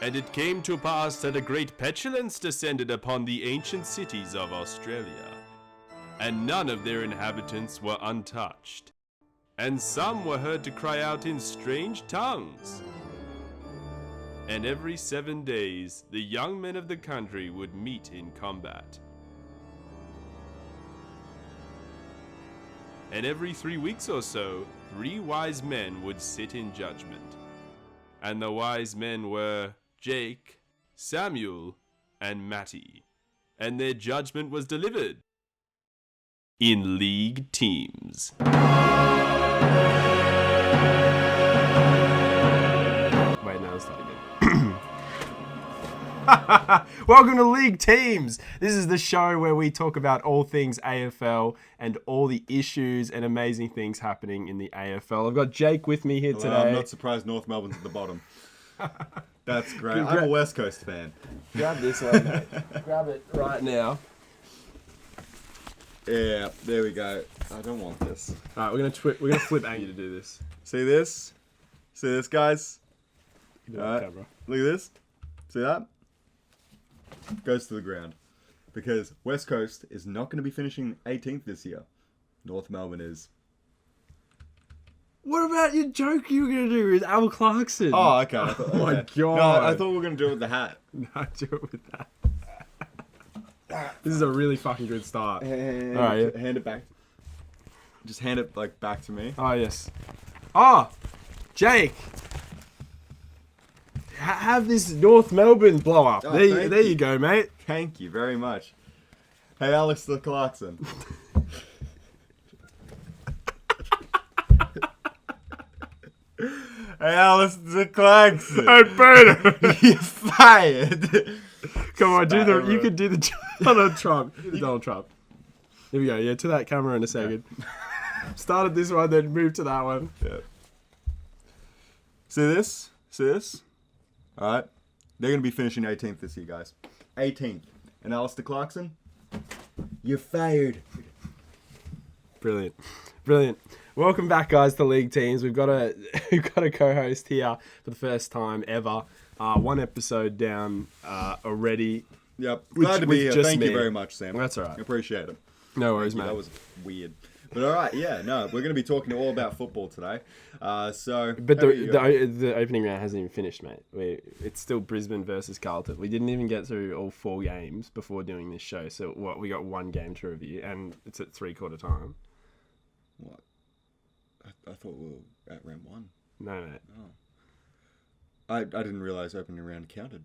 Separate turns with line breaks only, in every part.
And it came to pass that a great pestilence descended upon the ancient cities of Australia, and none of their inhabitants were untouched, and some were heard to cry out in strange tongues. And every 7 days the young men of the country would meet in combat. And every 3 weeks or so, 3 wise men would sit in judgment. And the wise men were Jake, Samuel, and Matty. And their judgment was delivered in league teams.
Wait, no, it's not again. Welcome to League Teams. This is the show where we talk about all things AFL and all the issues and amazing things happening in the AFL. I've got Jake with me here today.
I'm not surprised North Melbourne's at the bottom. That's great. I'm a West Coast fan.
Grab this one, mate. Grab it right now.
Yeah, there we go. I don't want this.
All right, we're gonna flip Angie to do this.
See this? See this, guys?
Look
All right.
camera.
Look at this. See that? Goes to the ground. Because West Coast is not going to be finishing 18th this year. North Melbourne is.
What about your joke you were gonna do with Al Clarkson?
Oh, okay.
Oh my god.
No, I thought we were going to do it with the hat.
No, do it with that. This is a really fucking good start.
Hand,
All right, yeah.
hand it back. Just hand it back to me.
Oh, yes. Oh, Jake. Have this North Melbourne blow up.
Oh,
there you go, mate.
Thank you very much. Hey, Alistair Clarkson. Hey, Alistair Clarkson.
Hey, Peter.
You're fired.
Come on, you can do the Donald Trump. Donald Trump. Here we go. Yeah, to that camera in a second. Yeah. Started this one, then moved to that one.
Yeah. See this? See this? All right. They're going to be finishing 18th this year, guys. 18th. And Alistair Clarkson, you're fired.
Brilliant. Brilliant. Welcome back, guys, to League Teams. We've got a co-host here for the first time ever. One episode down already.
Yep. Glad to be here. Thank you very much, Sam.
That's all right.
Appreciate it.
No worries, mate.
That was weird. But all right, yeah, no, we're going to be talking all about football today. But
the opening round hasn't even finished, mate. It's still Brisbane versus Carlton. We didn't even get through all 4 games before doing this show. So we got 1 game to review, and it's at 3/4 time.
What? I thought we were at round 1.
No, mate.
Oh. I didn't realise opening round counted.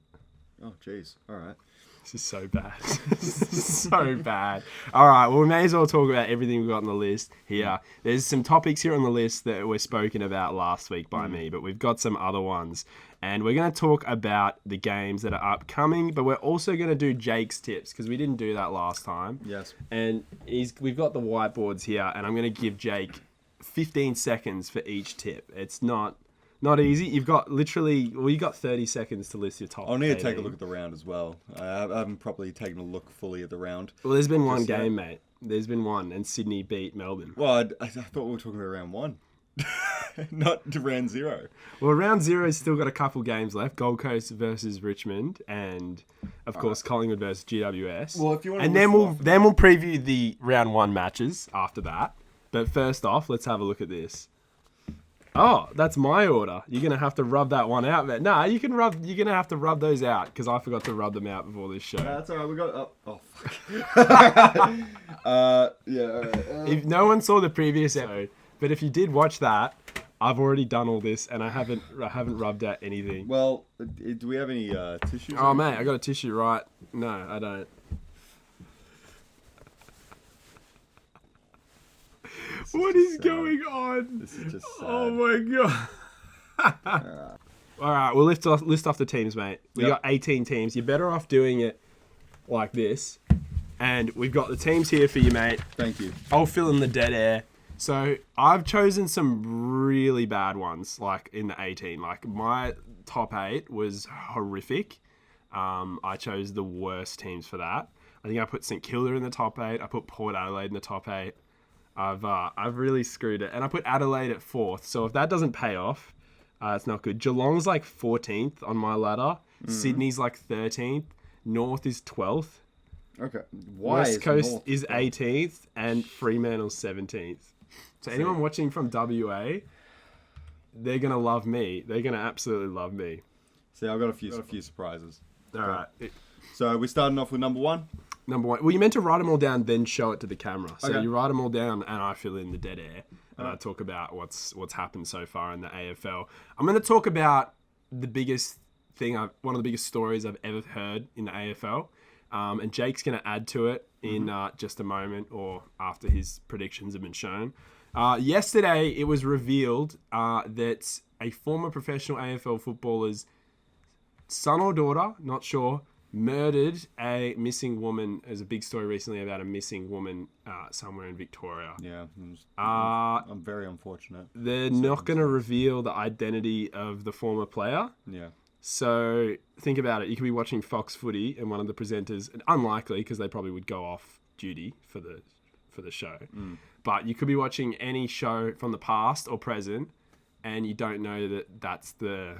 Oh, jeez. All right.
This is so bad. This is so bad. All right, well, we may as well talk about everything we've got on the list here. There's some topics here on the list that were spoken about last week by me, but we've got some other ones. And we're going to talk about the games that are upcoming, but we're also going to do Jake's tips, because we didn't do that last time.
Yes.
And we've got the whiteboards here, and I'm going to give Jake 15 seconds for each tip. It's not easy. You've got 30 seconds to list your top.
I'll need to
18.
take a look at the round as well. I haven't properly taken a look fully at the round.
Well, there's been one game, mate. There's been one, and Sydney beat Melbourne.
Well, I thought we were talking about round 1. Not to round 0.
Well, round 0's still got a couple games left. Gold Coast versus Richmond, and of course Collingwood versus GWS.
Well, if you want to,
and then we'll preview the round 1 matches after that. But first off, let's have a look at this. Oh, that's my order. You're gonna have to rub that one out, man. Nah, you're gonna have to rub those out because I forgot to rub them out before this show.
That's alright. We got. Oh fuck. Yeah. All right.
If no one saw the previous episode, but if you did watch that, I've already done all this and I haven't rubbed out anything.
Well, do we have any tissues?
Oh mate, I got a tissue right. No, I don't. What is going on?
This is just sad.
Oh my god. All right, we'll list off the teams, mate. We got 18 teams. You're better off doing it like this. And we've got the teams here for you, mate.
Thank you.
I'll fill in the dead air. So I've chosen some really bad ones, like in the 18. Like my top 8 was horrific. I chose the worst teams for that. I think I put St Kilda in the top 8. I put Port Adelaide in the top 8. I've really screwed it. And I put Adelaide at 4th. So if that doesn't pay off, it's not good. Geelong's like 14th on my ladder. Sydney's like 13th. North is 12th.
Okay. Why
West
is
Coast
North
is
12th?
18th. And Fremantle's 17th. So anyone watching from WA, they're going to love me. They're going to absolutely love me.
See, I've got a few surprises.
All right.
So we're starting off with number 1.
Number 1. Well, you meant to write them all down, then show it to the camera. So
Okay.
you write them all down, and I fill in the dead air, and I talk about what's happened so far in the AFL. I'm going to talk about the biggest thing, one of the biggest stories I've ever heard in the AFL, and Jake's going to add to it in just a moment or after his predictions have been shown. Yesterday, it was revealed that a former professional AFL footballer's son or daughter, not sure, murdered a missing woman. There's a big story recently about a missing woman somewhere in Victoria.
Yeah. I'm very unfortunate.
They're not going to reveal the identity of the former player.
Yeah.
So think about it. You could be watching Fox Footy and one of the presenters, unlikely because they probably would go off duty for the show, but you could be watching any show from the past or present and you don't know that that's the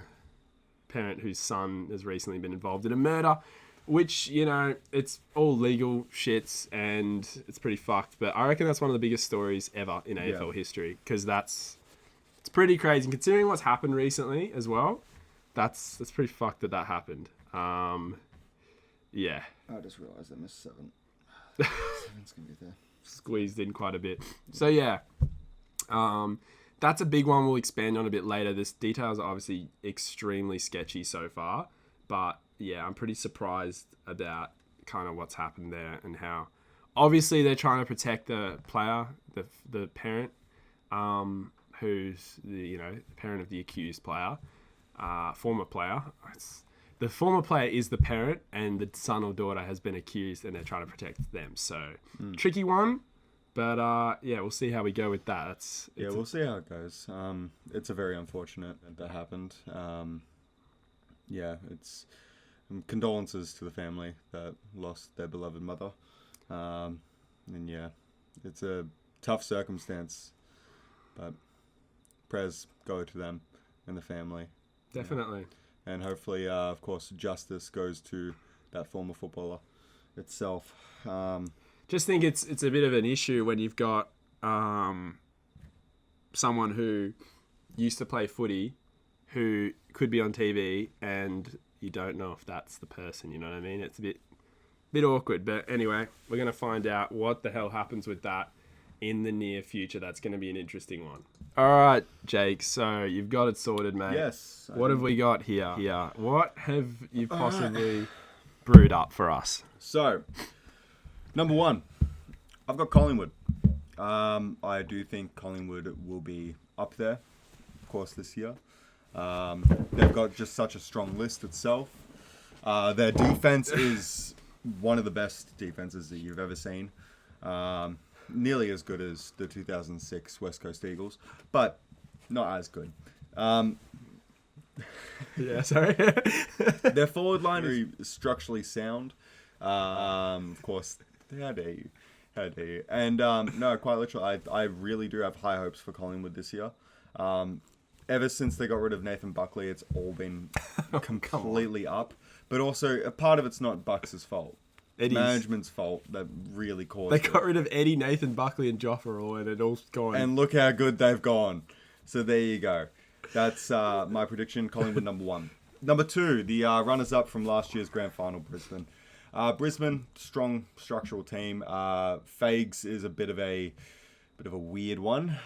parent whose son has recently been involved in a murder, which, you know, it's all legal shits and it's pretty fucked. But I reckon that's one of the biggest stories ever in AFL history because it's pretty crazy. And considering what's happened recently as well, that's pretty fucked that happened. Yeah.
I just realised I missed 7. 7's going to be there.
Squeezed in quite a bit. So, yeah. That's a big one we'll expand on a bit later. This details are obviously extremely sketchy so far. But, yeah, I'm pretty surprised about kind of what's happened there and how... Obviously, they're trying to protect the player, the parent, who's the parent of the accused player, former player. The former player is the parent, and the son or daughter has been accused, and they're trying to protect them. So, tricky one. But, yeah, we'll see how we go with that.
We'll see how it goes. It's a very unfortunate that happened. It's condolences to the family that lost their beloved mother. It's a tough circumstance, but prayers go to them and the family.
Definitely.
And hopefully, of course, justice goes to that former footballer itself.
Just think it's a bit of an issue when you've got someone who used to play footy who could be on TV and you don't know if that's the person, you know what I mean? It's a bit awkward. But anyway, we're going to find out what the hell happens with that in the near future. That's going to be an interesting one. All right, Jake. So you've got it sorted, mate.
Yes.
What have we got here? What have you possibly brewed up for us?
So, number 1, I've got Collingwood. I do think Collingwood will be up there, of course, this year. They've got just such a strong list itself. Their defense is one of the best defenses that you've ever seen. Nearly as good as the 2006 West Coast Eagles, but not as good.
Yeah, sorry.
Their forward line is very structurally sound. Of course, how dare you? And no, quite literally, I really do have high hopes for Collingwood this year. Ever since they got rid of Nathan Buckley, it's all been completely up. But also, a part of it's not Bucks' fault. It's management's fault that really caused it.
They got rid of Eddie, Nathan Buckley, and Joffa, and it all's gone.
And look how good they've gone. So there you go. That's my prediction. Collingwood number 1. Number 2, the runners-up from last year's grand final, Brisbane. Brisbane, strong structural team. Fags is a bit of a weird one.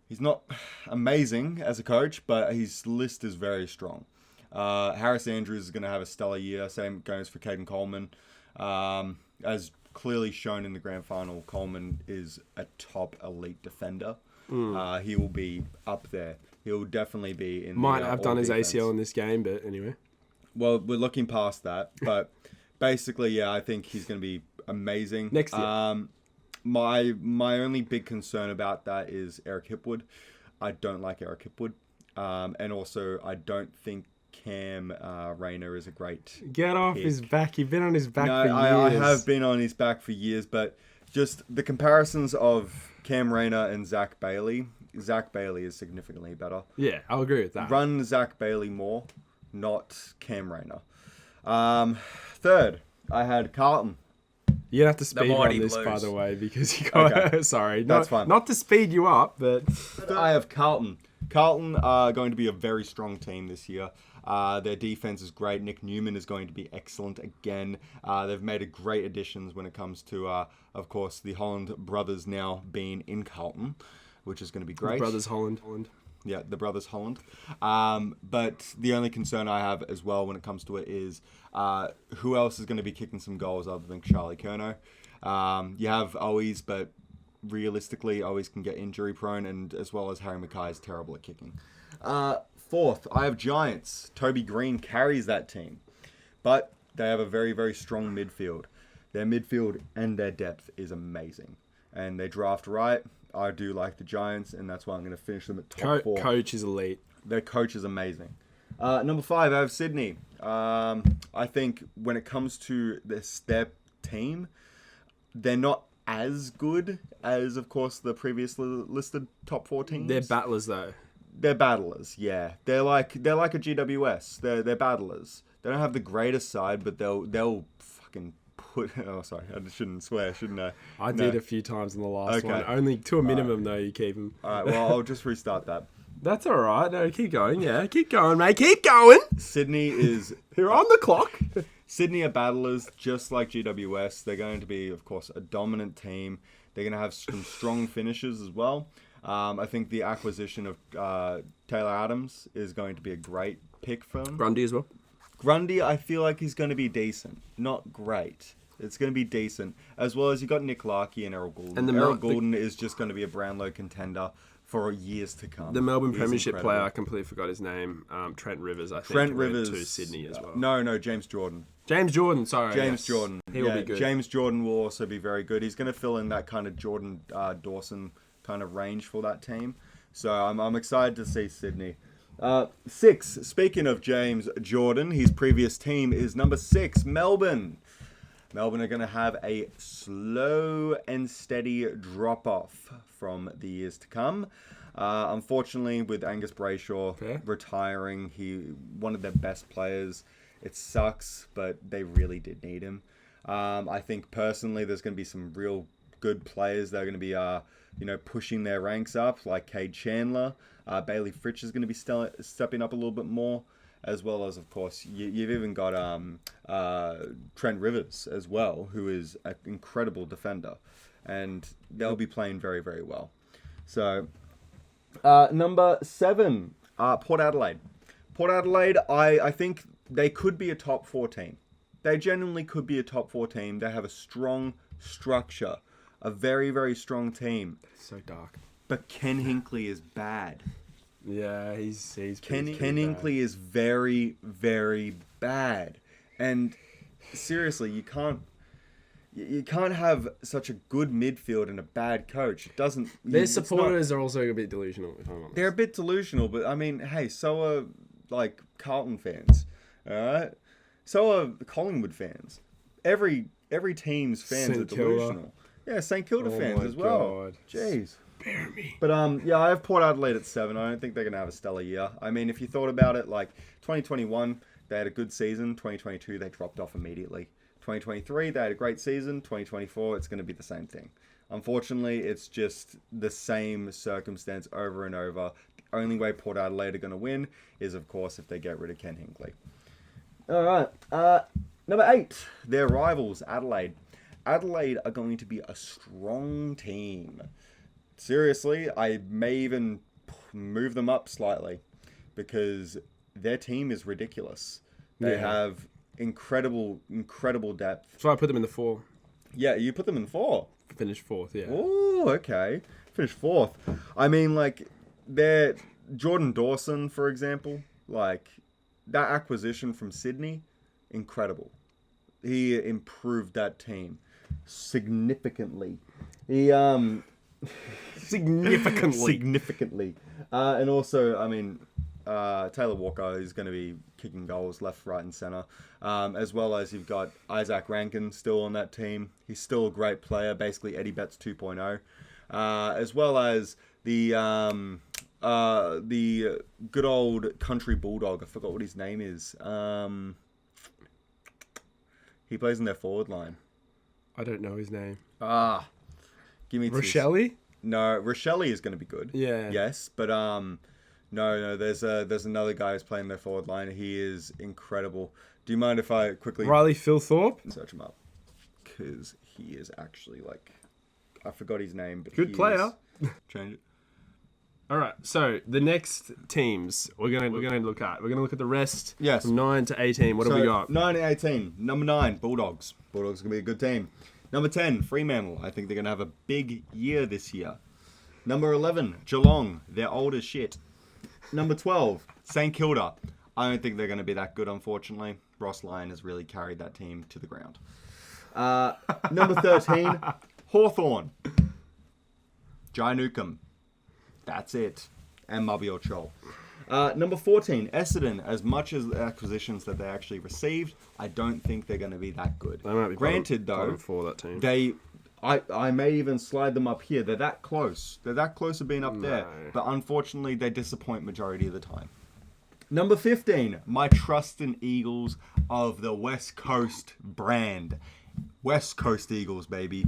He's not amazing as a coach, but his list is very strong. Harris Andrews is going to have a stellar year. Same goes for Caden Coleman. As clearly shown in the grand final, Coleman is a top elite defender. He will be up there. He'll definitely be in.
Might have done his ACL in this game, but anyway.
Well, we're looking past that, but basically, yeah, I think he's going to be amazing
next year.
My only big concern about that is Eric Hipwood. I don't like Eric Hipwood, and also I don't think Cam Rayner is a great
Get off
pick.
his back. You've been on his back for years.
I have been on his back for years, but just the comparisons of Cam Rayner and Zach Bailey Zach Bailey is significantly better.
Yeah, I'll agree with that.
Run Zach Bailey more, not Cam Rayner. Third, I had Carlton.
You're gonna have to speed
Mighty
run this,
Blues.
by the way, because you got.
Okay.
Sorry,
That's fine.
Not to speed you up, but
I have Carlton. Carlton are going to be a very strong team this year. Their defense is great. Nick Newman is going to be excellent again. They've made a great additions when it comes to, of course, the Holland brothers now being in Carlton, which is going to be great.
Brothers Holland.
Yeah, the brothers Holland. But the only concern I have as well when it comes to it is who else is going to be kicking some goals other than Charlie Curnow? You have Owies, but realistically, Owies can get injury prone, and as well as Harry Mackay is terrible at kicking. Fourth, I have Giants. Toby Green carries that team. But they have a very, very strong midfield. Their midfield and their depth is amazing. And they draft right. I do like the Giants, and that's why I'm going to finish them at top 4.
Coach is elite.
Their coach is amazing. Number 5, I have Sydney. I think when it comes to their team, they're not as good as, of course, the previously listed top 4 teams.
They're battlers, though.
They're battlers, yeah. They're like a GWS. They're battlers. They don't have the greatest side, but they'll fucking put. Oh, sorry, I shouldn't swear, shouldn't I?
I did a few times in the last one. Only to a minimum, though. You keep them.
All right. Well, I'll just restart that.
That's all right. No, keep going. Yeah, keep going, mate. Keep going.
Sydney is.
You're on the clock.
Sydney are battlers, just like GWS. They're going to be, of course, a dominant team. They're going to have some strong finishes as well. I think the acquisition of Taylor Adams is going to be a great pick for them.
Grundy as well.
Grundy, I feel like he's going to be decent. Not great. It's going to be decent. As well as you got Nick Larkey and Errol Goulden.
And
Errol Goulden is just going to be a Brownlow contender for years to come.
The Melbourne
He's
Premiership
incredible.
player, I completely forgot his name. Trent Rivers, I think.
Trent Rivers
to Sydney as well.
No, James Jordan.
James Jordan, sorry.
James
yes.
Jordan.
He will be good.
James Jordan will also be very good. He's going to fill in that kind of Jordan Dawson kind of range for that team. So I'm excited to see Sydney. 6, speaking of James Jordan, his previous team is number 6, Melbourne. Melbourne are going to have a slow and steady drop-off from the years to come. Unfortunately, with Angus Brayshaw retiring, one of their best players. It sucks, but they really did need him. I think personally, there's going to be some real good players that are going to be, pushing their ranks up, like Cade Chandler. Bailey Fritsch is going to be stepping up a little bit more, as well as, of course, you've even got Trent Rivers as well, who is an incredible defender, and they'll be playing very, very well. So, number 7, Port Adelaide. Port Adelaide, I think they could be a top 4 team. They genuinely could be a top 4 team. They have a strong structure, a very, very strong team.
So dark.
But Ken Hinkley is bad.
Yeah, he's
Ken Hinkley is very, very bad. And seriously, you can't have such a good midfield and a bad coach. It doesn't.
Their supporters are also a bit delusional, if I'm honest.
They're a bit delusional, but I mean, hey, so are like Carlton fans, all right? So are Collingwood fans. Every team's fans are delusional. Yeah, St Kilda fans as well.
God.
Jeez.
Bear me.
But I have Port Adelaide at 7. I don't think they're going to have a stellar year. I mean, if you thought about it, like 2021, they had a good season. 2022, they dropped off immediately. 2023, they had a great season. 2024, it's going to be the same thing. Unfortunately, it's just the same circumstance over and over. The only way Port Adelaide are going to win is, of course, if they get rid of Ken Hinkley. All right. Number 8, their rivals, Adelaide. Adelaide are going to be a strong team. Seriously, I may even move them up slightly because their team is ridiculous. They have incredible depth.
So I put them in the 4.
Yeah, you put them in 4.
Finished 4th, yeah.
Oh, okay. Finished 4th. I mean, like, they're Jordan Dawson, for example. Like, that acquisition from Sydney, incredible. He improved that team significantly. Significantly. And also, I mean, Taylor Walker is going to be kicking goals left, right, and centre. As well as you've got Isaac Rankin still on that team. He's still a great player, basically Eddie Betts 2.0. As well as the good old country bulldog. I forgot what his name is. He plays in their forward line.
I don't know his name.
Give me
Rochelle?
No, Rochelle is going to be good.
Yeah.
Yes, but no. There's another guy who's playing their forward line. He is incredible. Do you mind if I quickly
Riley Philthorpe?
search him up? Because he is actually like, I forgot his name, but
Good player.
Change it.
All right, so the next teams we're gonna look at. We're gonna look at the rest.
Yes.
From 9 to 18. What have we got?
9 and 18. Number 9, Bulldogs. Bulldogs are going to be a good team. Number 10, Fremantle. I think they're going to have a big year this year. Number 11, Geelong. They're old as shit. Number 12, St Kilda. I don't think they're going to be that good, unfortunately. Ross Lyon has really carried that team to the ground. Number 13, Hawthorn. Jai Newcomb. That's it. And Mabior Chol. Number 14, Essendon. As much as the acquisitions that they actually received, I don't think they're going to be that good.
They might be
Granted,
bottom
though,
for that team.
I may even slide them up here. They're that close. They're that close to being up there. But unfortunately, they disappoint majority of the time. Number 15, my trusting Eagles of the West Coast brand. West Coast Eagles, baby.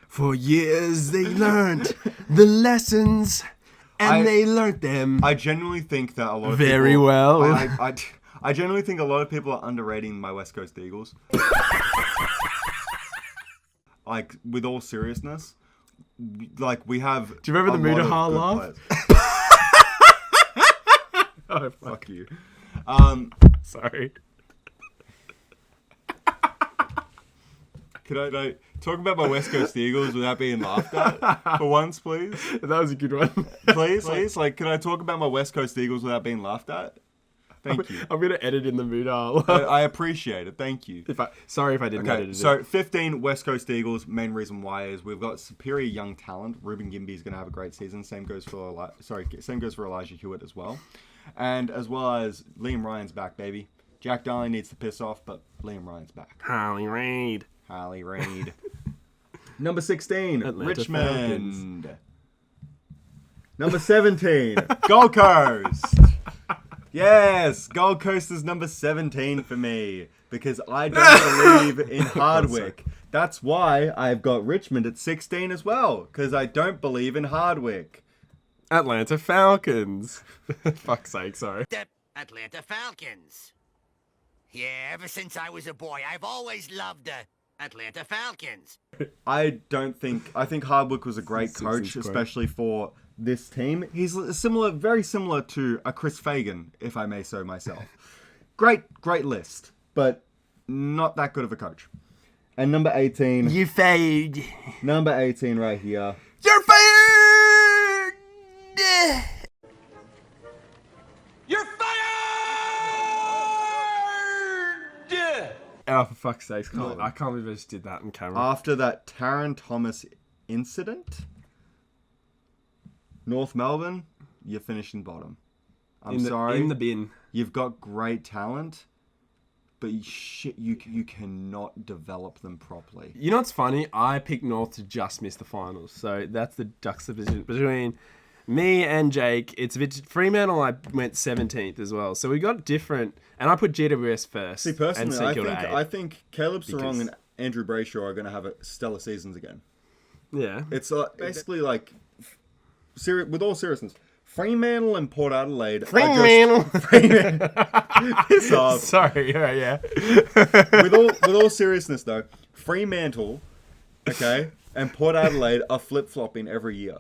For years they learned the lessons, and they learned them.
I genuinely think that a lot of
very
people,
well.
I genuinely think a lot of people are underrating my West Coast Eagles. Like, with all seriousness, like we have.
Do you remember the Mudaha laugh?
Oh, fuck you.
Sorry.
Could I talk about my West Coast Eagles without being laughed at for once, please?
That was a good one.
Please. Like, can I talk about my West Coast Eagles without being laughed at? Thank you.
I'm going to edit in the Mudaha.
I appreciate it. Thank you.
Sorry if I didn't edit it.
So 15 West Coast Eagles. Main reason why is we've got superior young talent. Ruben Gimby is going to have a great season. Same goes for Elijah Hewitt as well, and as well as Liam Ryan's back, baby. Jack Darling needs to piss off, but Liam Ryan's back.
Harley Reid.
Number 16,
Atlanta
Richmond.
Falcons.
Number 17, Gold Coast. Yes, Gold Coast is number 17 for me because I don't believe in Hardwick. That's why I've got Richmond at 16 as well, because I don't believe in Hardwick.
Atlanta Falcons. Fuck's sake, sorry.
The Atlanta Falcons. Yeah, ever since I was a boy, I've always loved the Atlanta Falcons.
I think Hardwick was a great coach, especially for this team. He's very similar to a Chris Fagan, if I may so myself. Great list, but not that good of a coach. And number 18.
You fade.
Number 18 right here.
You're fired!
You're fired!
Oh, for fuck's sake. I can't believe I just did that on camera.
After that Taron Thomas incident, North Melbourne, you're finishing bottom. I'm sorry.
In the bin.
You've got great talent, but you cannot develop them properly.
You know what's funny? I picked North to just miss the finals. So that's the juxtaposition between me and Jake. It's a bit Fremantle. I went 17th as well. So we got different. And I put GWS first.
See, personally,
and
I think Caleb Sarong and Andrew Brayshaw are going to have stellar seasons again.
Yeah.
It's basically like, with all seriousness, Fremantle and Port Adelaide.
Fremantle.
Piss off.
Sorry. Yeah.
with all seriousness though, Fremantle, okay, and Port Adelaide are flip flopping every year.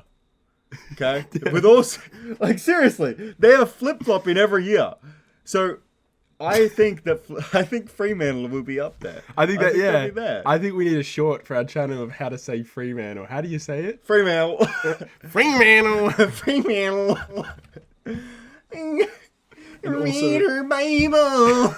Okay, with all seriously, they are flip flopping every year. So I think Fremantle will be up there.
I think they'll be there. I think we need a short for our channel of how to say Fremantle. How do you say it?
Fremantle.
Fremantle.
Fremantle.
Read
her Bible.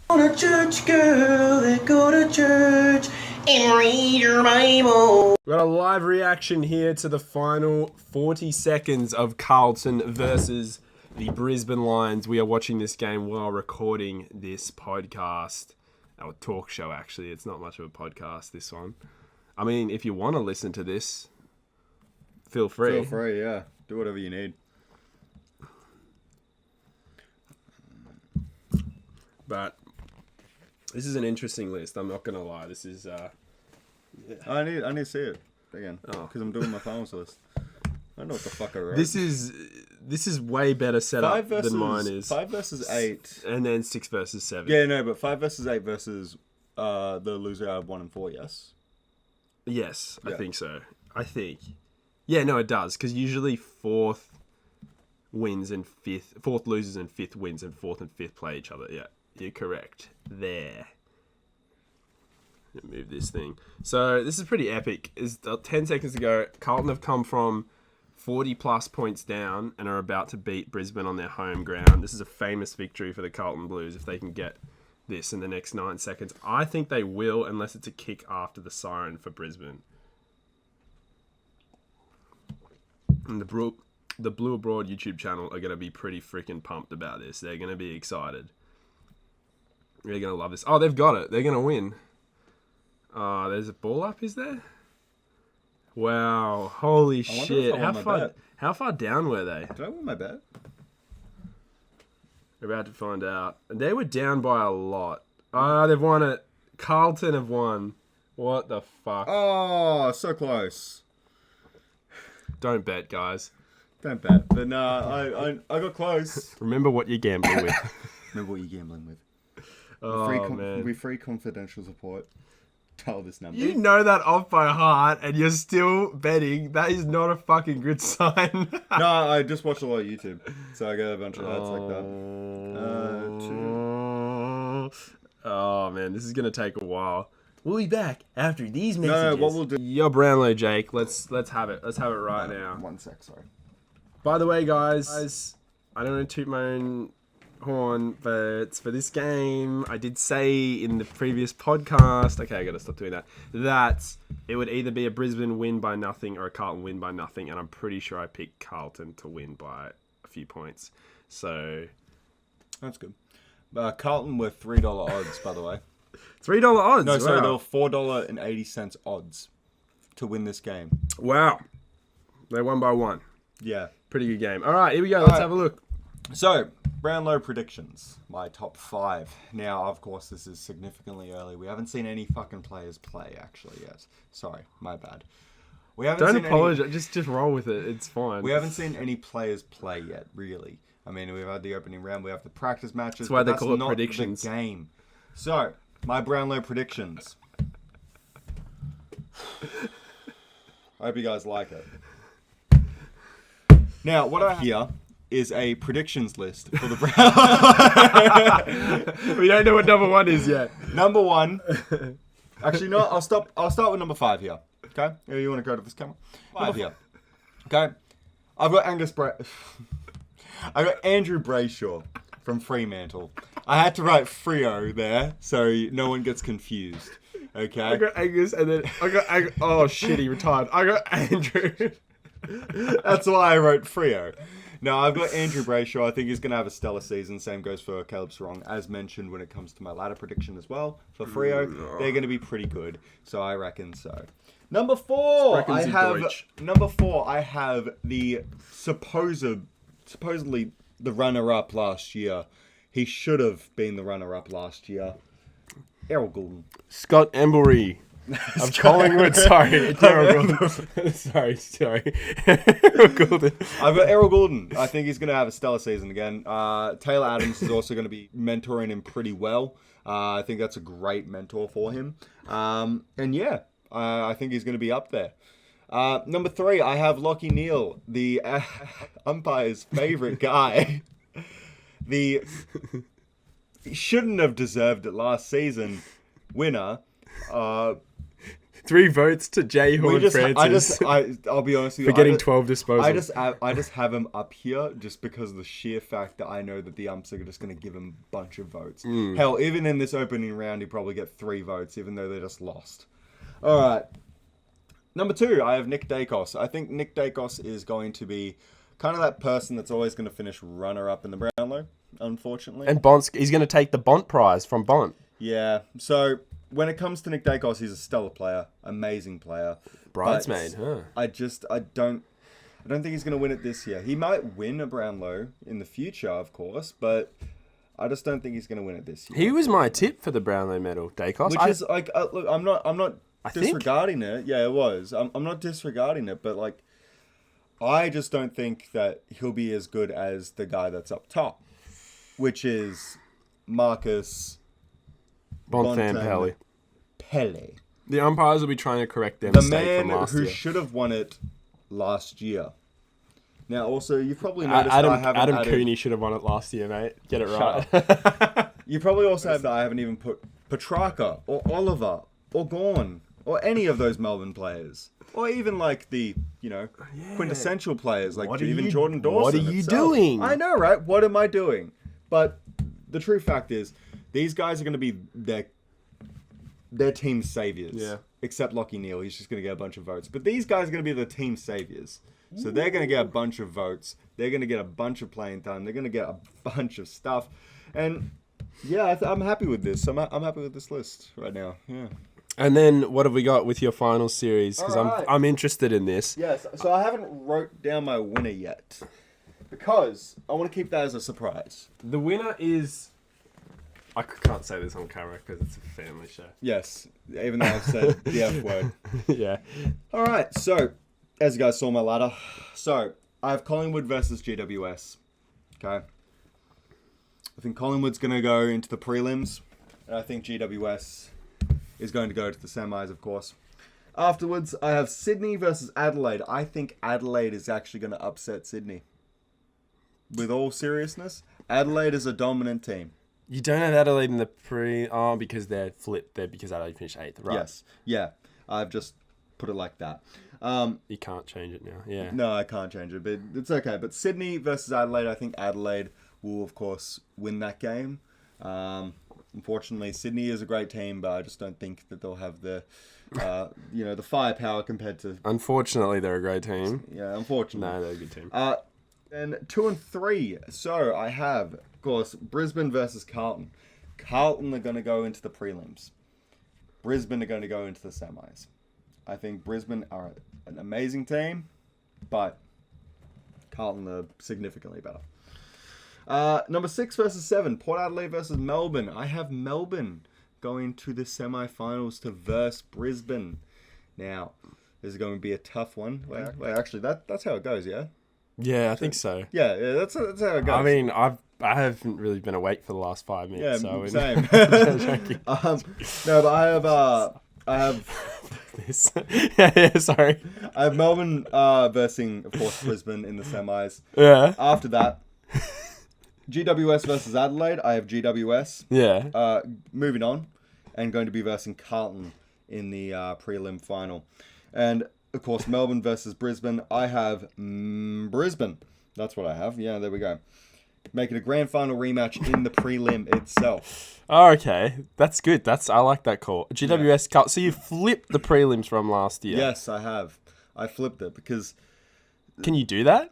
On a church girl that go to church and read your Bible.
We've got a live reaction here to the final 40 seconds of Carlton versus the Brisbane Lions. We are watching this game while recording this podcast. Our talk show, actually. It's not much of a podcast, this one. I mean, if you want to listen to this, feel free.
Feel free, yeah. Do whatever you need.
But this is an interesting list. I'm not gonna lie. This is.
I need to see it again
Oh.
because I'm doing my finals list. I don't know what the fuck I wrote.
This is way better set up than mine is.
5 versus 8.
And then 6 versus 7.
Yeah, no, but 5 versus 8 versus the loser out of 1 and 4. Yes.
Yes, I
Yeah.
think so. I think. Yeah, no, it does because usually fourth loses and fifth wins, and fourth and fifth play each other. Yeah, you're correct there. Move this thing. So this is pretty epic. Is 10 seconds ago, Carlton have come from 40 plus points down and are about to beat Brisbane on their home ground. This is a famous victory for the Carlton Blues if they can get this in the next 9 seconds. I think they will, unless it's a kick after the siren for Brisbane. And the Blue Abroad YouTube channel are going to be pretty freaking pumped about this. They're going to be excited. They're going to love this. Oh, they've got it. They're going to win. There's a ball up, is there? Wow. Holy shit. How far down were they?
Did I win my bet?
We're about to find out. They were down by a lot. They've won it. Carlton have won. What the fuck?
Oh, so close.
Don't bet, guys.
Don't bet. But no, I got close.
Remember what you're gambling with.
Remember what you're gambling with.
Oh, man.
We free confidential support. Tell this number.
You know that off by heart and you're still betting. That is not a fucking good sign.
No, I just watch a lot of YouTube. So I get a bunch of ads like that.
Oh, man. This is going to take a while. We'll be back after these messages.
No, what we'll do...
Your Brownlow, Jake. Let's have it. Let's have it right now.
1 sec, sorry.
By the way, guys, I don't want to toot my own horn, but for this game, I did say in the previous podcast, okay, I gotta stop doing that it would either be a Brisbane win by nothing or a Carlton win by nothing, and I'm pretty sure I picked Carlton to win by a few points. So
That's good. Carlton were $3 odds, by the way.
$3 odds?
No, sorry,
wow.
they were $4.80 odds to win this game.
Wow. They won by 1.
Yeah.
Pretty good game. All right, here we go. Let's have a look.
So, Brownlow predictions. My top 5. Now, of course, this is significantly early. We haven't seen any fucking players play, actually, yet. Sorry, my bad. We haven't
Don't
seen
apologize. Just roll with it. It's fine.
We haven't seen any players play yet, really. I mean, we've had the opening round. We have the practice matches.
That's why they call it
not
predictions.
The game. So, my Brownlow predictions. I hope you guys like it. Now, what I have here is a predictions list for the Brownlow.
We don't know what number 1 is yet.
Number 1. Actually, no. I'll start with number 5 here. Okay. You want to go to this camera? 5 here. Okay. I've got I got Andrew Brayshaw from Fremantle. I had to write Frio there so no one gets confused. Okay.
I got Angus, and then I got oh shit, he retired. I got Andrew.
That's why I wrote Frio. No, I've got Andrew Brayshaw. I think he's going to have a stellar season. Same goes for Caleb Sarong, as mentioned when it comes to my ladder prediction as well. For Frio, they're going to be pretty good. So I reckon so. Number 4, I have the supposedly the runner-up last year. He should have been the runner-up last year. Errol Goulden.
Scott Emblery of Collingwood. Sorry, Errol Goulden. sorry. Errol Goulden.
I've got Errol Goulden. I think he's going to have a stellar season again. Taylor Adams is also going to be mentoring him pretty well. I think that's a great mentor for him. And yeah, I think he's going to be up there. Number 3, I have Lachie Neale, the umpire's favorite guy. He shouldn't have deserved it last season winner.
3 votes to Jay Horn Francis.
I'll be honest with you.
For getting 12 disposals.
I just have him up here just because of the sheer fact that I know that the umps are just going to give him a bunch of votes. Hell, even in this opening round, he'd probably get 3 votes, even though they just lost. All right. Number 2, I have Nick Dacos. I think Nick Dacos is going to be kind of that person that's always going to finish runner-up in the Brownlow, unfortunately.
And he's going to take the Bont prize from Bont.
Yeah, so when it comes to Nick Dacos, he's a stellar player, amazing player.
Bridesmaid,
But
huh?
I don't think he's going to win it this year. He might win a Brownlow in the future, of course, but I just don't think he's going to win it this year.
He was my tip for the Brownlow medal, Dacos.
Which is like, look, I'm not
think-
disregarding it. Yeah, it was. I'm not disregarding it, but like, I just don't think that he'll be as good as the guy that's up top, which is Marcus
Bontempelli.
Pele.
The umpires will be trying to correct their
The
mistake from
man
last
who
year.
should have won it last year. Now, also, you've probably noticed I haven't
Adam
added...
Cooney should have won it last year, mate. Get it
Shut
right.
You probably also have that I haven't even put Petrarca or Oliver or Gorn or any of those Melbourne players. Or even like the, quintessential players like even Jordan Dawson.
What are you
itself.
doing?
I know, right? What am I doing? But the true fact is, these guys are going to be their team's saviors.
Yeah.
Except Lockie Neal, he's just going to get a bunch of votes. But these guys are going to be the team saviors. So they're going to get a bunch of votes. They're going to get a bunch of playing time. They're going to get a bunch of stuff. And yeah, I'm happy with this. I'm happy with this list right now. Yeah.
And then what have we got with your final series? Because
All right.
I'm interested in this.
Yes. So I haven't wrote down my winner yet. Because I want to keep that as a surprise.
The winner is... I can't say this on camera because it's a family show.
Yes. Even though I've said the F word.
Yeah.
All right. So, as you guys saw my ladder. So, I have Collingwood versus GWS. Okay. I think Collingwood's going to go into the prelims. And I think GWS is going to go to the semis, of course. Afterwards, I have Sydney versus Adelaide. I think Adelaide is actually going to upset Sydney. With all seriousness, Adelaide is a dominant team.
You don't have Adelaide in the pre... Oh, because they're flipped. They're because Adelaide finished 8th, right?
Yes. Yeah. I've just put it like that.
You can't change it now. Yeah.
No, I can't change it, but it's okay. But Sydney versus Adelaide, I think Adelaide will, of course, win that game. Unfortunately, Sydney is a great team, but I just don't think that they'll have the, the firepower compared to...
Unfortunately, they're a great team.
Yeah, unfortunately.
No, they're a good team.
And 2 and 3. So I have, of course, Brisbane versus Carlton. Carlton are going to go into the prelims. Brisbane are going to go into the semis. I think Brisbane are an amazing team, but Carlton are significantly better. Number 6 versus 7. Port Adelaide versus Melbourne. I have Melbourne going to the semi-finals to verse Brisbane. Now, this is going to be a tough one. Wait, actually, that's how it goes, yeah?
Yeah, I think so.
Yeah, that's how it goes.
I mean, I haven't really been awake for the last 5 minutes.
Yeah,
so
same.
Joking.
No, but I have
This. yeah, sorry.
I have Melbourne versing, of course, Brisbane in the semis.
Yeah.
After that, GWS versus Adelaide. I have GWS.
Yeah.
Moving on, and going to be versing Carlton in the prelim final. And, of course, Melbourne versus Brisbane. I have Brisbane. That's what I have. Yeah, there we go. Making a grand final rematch in the prelim itself.
Oh, okay. That's good. I like that call. GWS Cup. So you flipped the prelims from last year.
Yes, I have. I flipped it because...
Can you do that?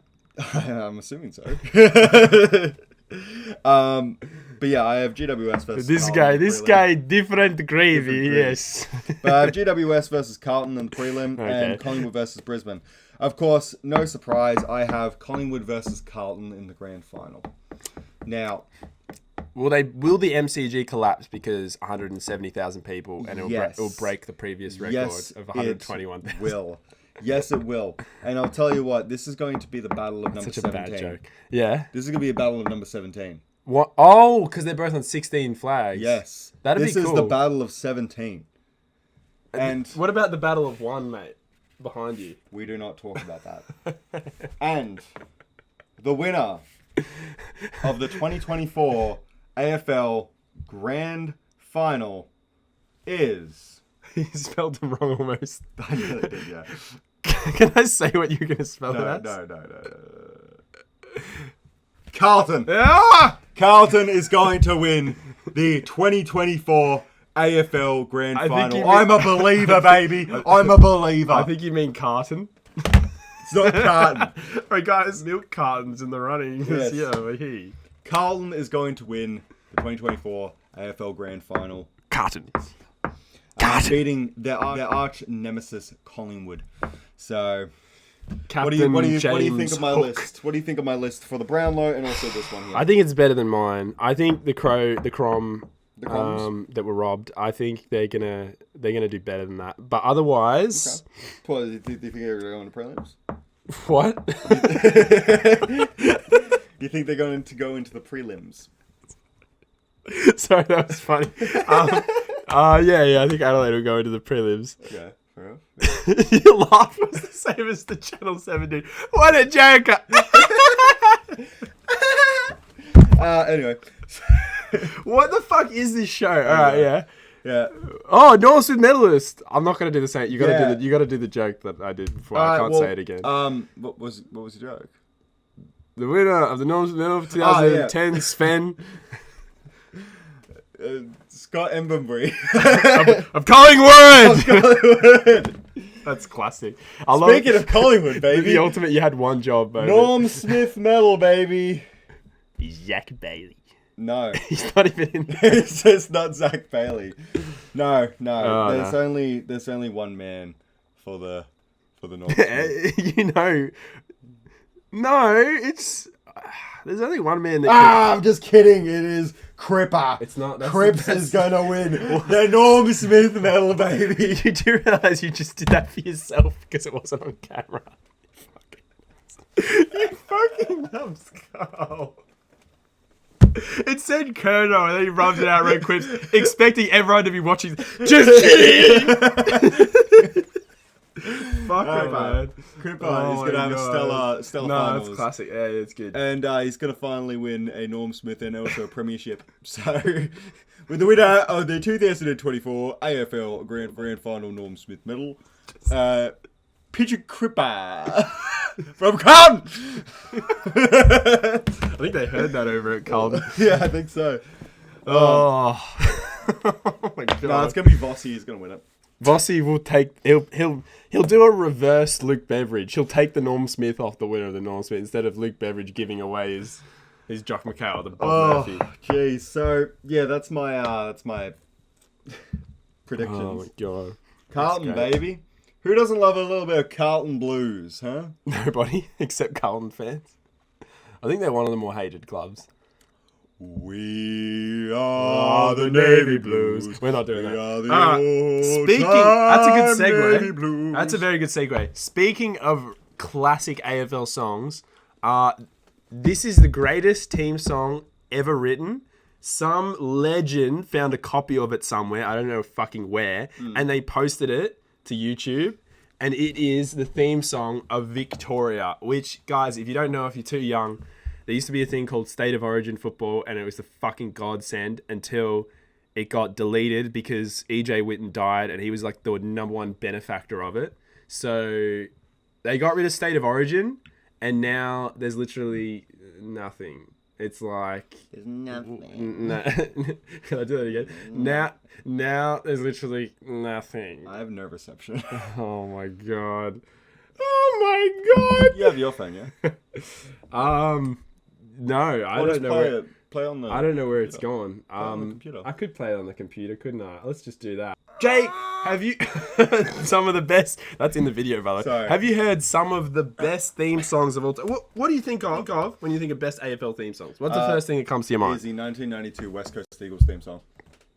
I'm assuming so. But yeah, I have GWS versus
This
Carlton
guy, different gravy, yes.
But I have GWS versus Carlton in the prelim
Okay.
and Collingwood versus Brisbane. Of course, no surprise, I have Collingwood versus Carlton in the grand final. Now,
Will the MCG collapse because 170,000 people and it'll break the previous record of 121,000?
It will. Yes, it will. And I'll tell you what, this is going to be the battle of number
Such a
17.
bad joke. Yeah.
This is going to be a battle of number 17.
What? Oh, because they're both on 16 flags.
Yes.
That'd be
This
cool.
is the battle of 17. And
What about the battle of 1, mate? Behind you.
we do not talk about that. And the winner of the 2024 AFL Grand Final is...
You spelled them wrong almost.
I really did, yeah.
Can I say what you're going to spell it as?
No. Carlton.
Ah!
Carlton is going to win the 2024 AFL Grand
I think
Final.
you mean-
I'm a believer, baby. I'm a believer.
I think you mean carton.
It's not Carlton.
Alright, guys, milk cartons in the running this
Yes.
year over here.
Carlton is going to win the 2024 AFL Grand Final.
Carton.
beating their arch nemesis Collingwood. So,
Captain
what do you think
James
of my
Hook.
list? What do you think of my list for the Brownlow and also this one here?
I think it's better than mine. I think the Crom
Croms?
that were robbed. I think they're gonna do better than that. But otherwise,
What, do you think they're going to prelims?
what?
You think they're going to go into the prelims?
Sorry, that was funny. Yeah. I think Adelaide will go into the prelims.
Yeah, fair enough.
Your laugh was the same as the Channel 7 dude. What a joker!
Anyway.
What the fuck is this show? All right, yeah.
Yeah.
Oh, Northwood medalist. I'm not gonna do the same. You gotta
Yeah.
you gotta do the joke that I did before. I can't say it again.
What was your joke?
The winner of the Northwood medal for 2010, Sven
Scott Mbumbury.
of Collingwood. That's classic.
Speaking of Collingwood, baby.
The ultimate. You had one job, baby.
Norm Smith medal, baby.
He's Jack Bailey.
No.
He's not even in there.
It's just not Zach Bailey. No.
Oh,
there's only one man for the Norm Smith.
No, it's there's only one man that
I'm just kidding. It is Cripper.
It's not.
Cripps is gonna win the Norm Smith medal, baby.
You do realise you just did that for yourself because it wasn't on camera. You fucking numbskull. It said Colonel and then he rubs it out red quips, expecting everyone to be watching. Just kidding! Fuck it, man.
Cripper is gonna have a stellar
No,
finals.
it's classic. Yeah, it's good.
And he's going to finally win a Norm Smith and also a premiership. So, with the winner of the 2024 AFL Grand Final Norm Smith medal, Peter Cripper from Carlton.
I think they heard that over at Carlton.
Yeah, I think so.
Oh my god!
No, it's going to be Vossi. He's going to win it.
Vossi will take. He'll do a reverse Luke Beveridge. He'll take the Norm Smith off the winner of the Norm Smith instead of Luke Beveridge giving away his Jock McHale, the Bob Murphy.
Jeez. So yeah, that's my predictions.
Oh my god!
Carlton,
great.
baby. Who doesn't love a little bit of Carlton blues, huh?
Nobody except Carlton fans. I think they're one of the more hated clubs.
We are the Navy Blues.
We're not doing
We
that.
are the
Speaking, that's a good
Navy
segue.
Blues.
That's a very good segue. Speaking of classic AFL songs, this is the greatest team song ever written. Some legend found a copy of it somewhere. I don't know fucking where, and they posted it to YouTube. And it is the theme song of Victoria. Which, guys, if you don't know, if you're too young. There used to be a thing called State of Origin football, and it was the fucking godsend until it got deleted because EJ Witten died, and he was like the #1 benefactor of it. So they got rid of State of Origin, and now there's literally nothing. It's like
There's nothing.
Can I do that again? Now there's literally nothing.
I have no reception.
Oh my god. Oh my god.
You have your phone, yeah?
No, I
Or
don't
just
know.
play it. Play on the.
I don't know where it's gone.
on the computer.
I could play it on the computer, couldn't I? Let's just do that. Jake, have you some of the best? That's in the video, by the way.
Sorry.
Have you heard some of the best theme songs of all time? What do you think of when you think of best AFL theme songs? What's the first thing that comes to your mind?
Easy 1992 West Coast Eagles theme song.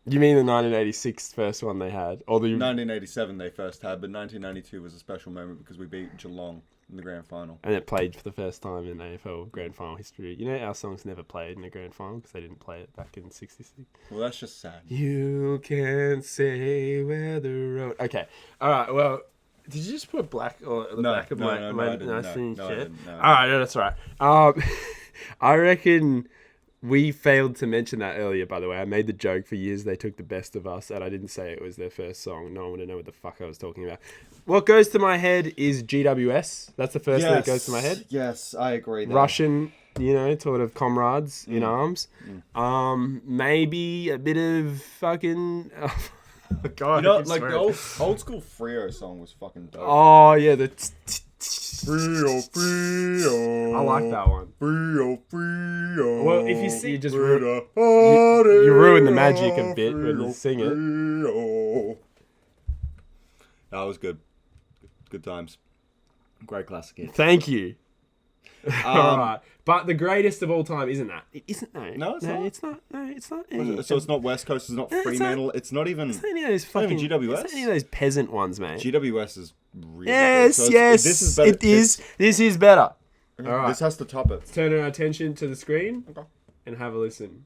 You mean the 1986 first one they had, or the
1987 they first had, but 1992 was a special moment because we beat Geelong in the grand final.
and it played for the first time in AFL Grand Final history? You know, our songs never played in the Grand Final because they didn't play it back in '66.
Well, that's just sad.
You can't say where the road. Okay, all right. Well, did you just put black or the back of my
I didn't,
nice
no,
and
no, I
shit?
didn't, no.
All right, no, that's all right. I reckon we failed to mention that earlier. By the way, I made the joke for years. They took the best of us, and I didn't say it was their first song. No one would know what the fuck I was talking about. What goes to my head is GWS. That's the first thing that goes to my head.
Yes, I agree. There.
Russian, sort of comrades in arms. Maybe a bit of fucking. Oh, God,
You know,
I keep
like the
swearing.
old school Frio song was fucking dope.
Oh yeah, the.
Frio, Frio.
I like that one.
Frio, Frio.
Well, if you see, you
you
ruin the magic a bit when you sing it.
Frio. That was good. Good times. Great classic hit.
Thank you. All right, but the greatest of all time isn't that? It isn't.
No, it's not.
It's not. No, it's not.
So it's not West Coast. It's not Fremantle. It's not even.
It's not any of those
not
fucking
even GWS.
It's not any of those peasant ones, mate.
GWS is really
Yes,
good. So
yes,
this is better.
it is. This is better. All right,
This has to top it.
let's turn our attention to the screen
Okay.
and have a listen.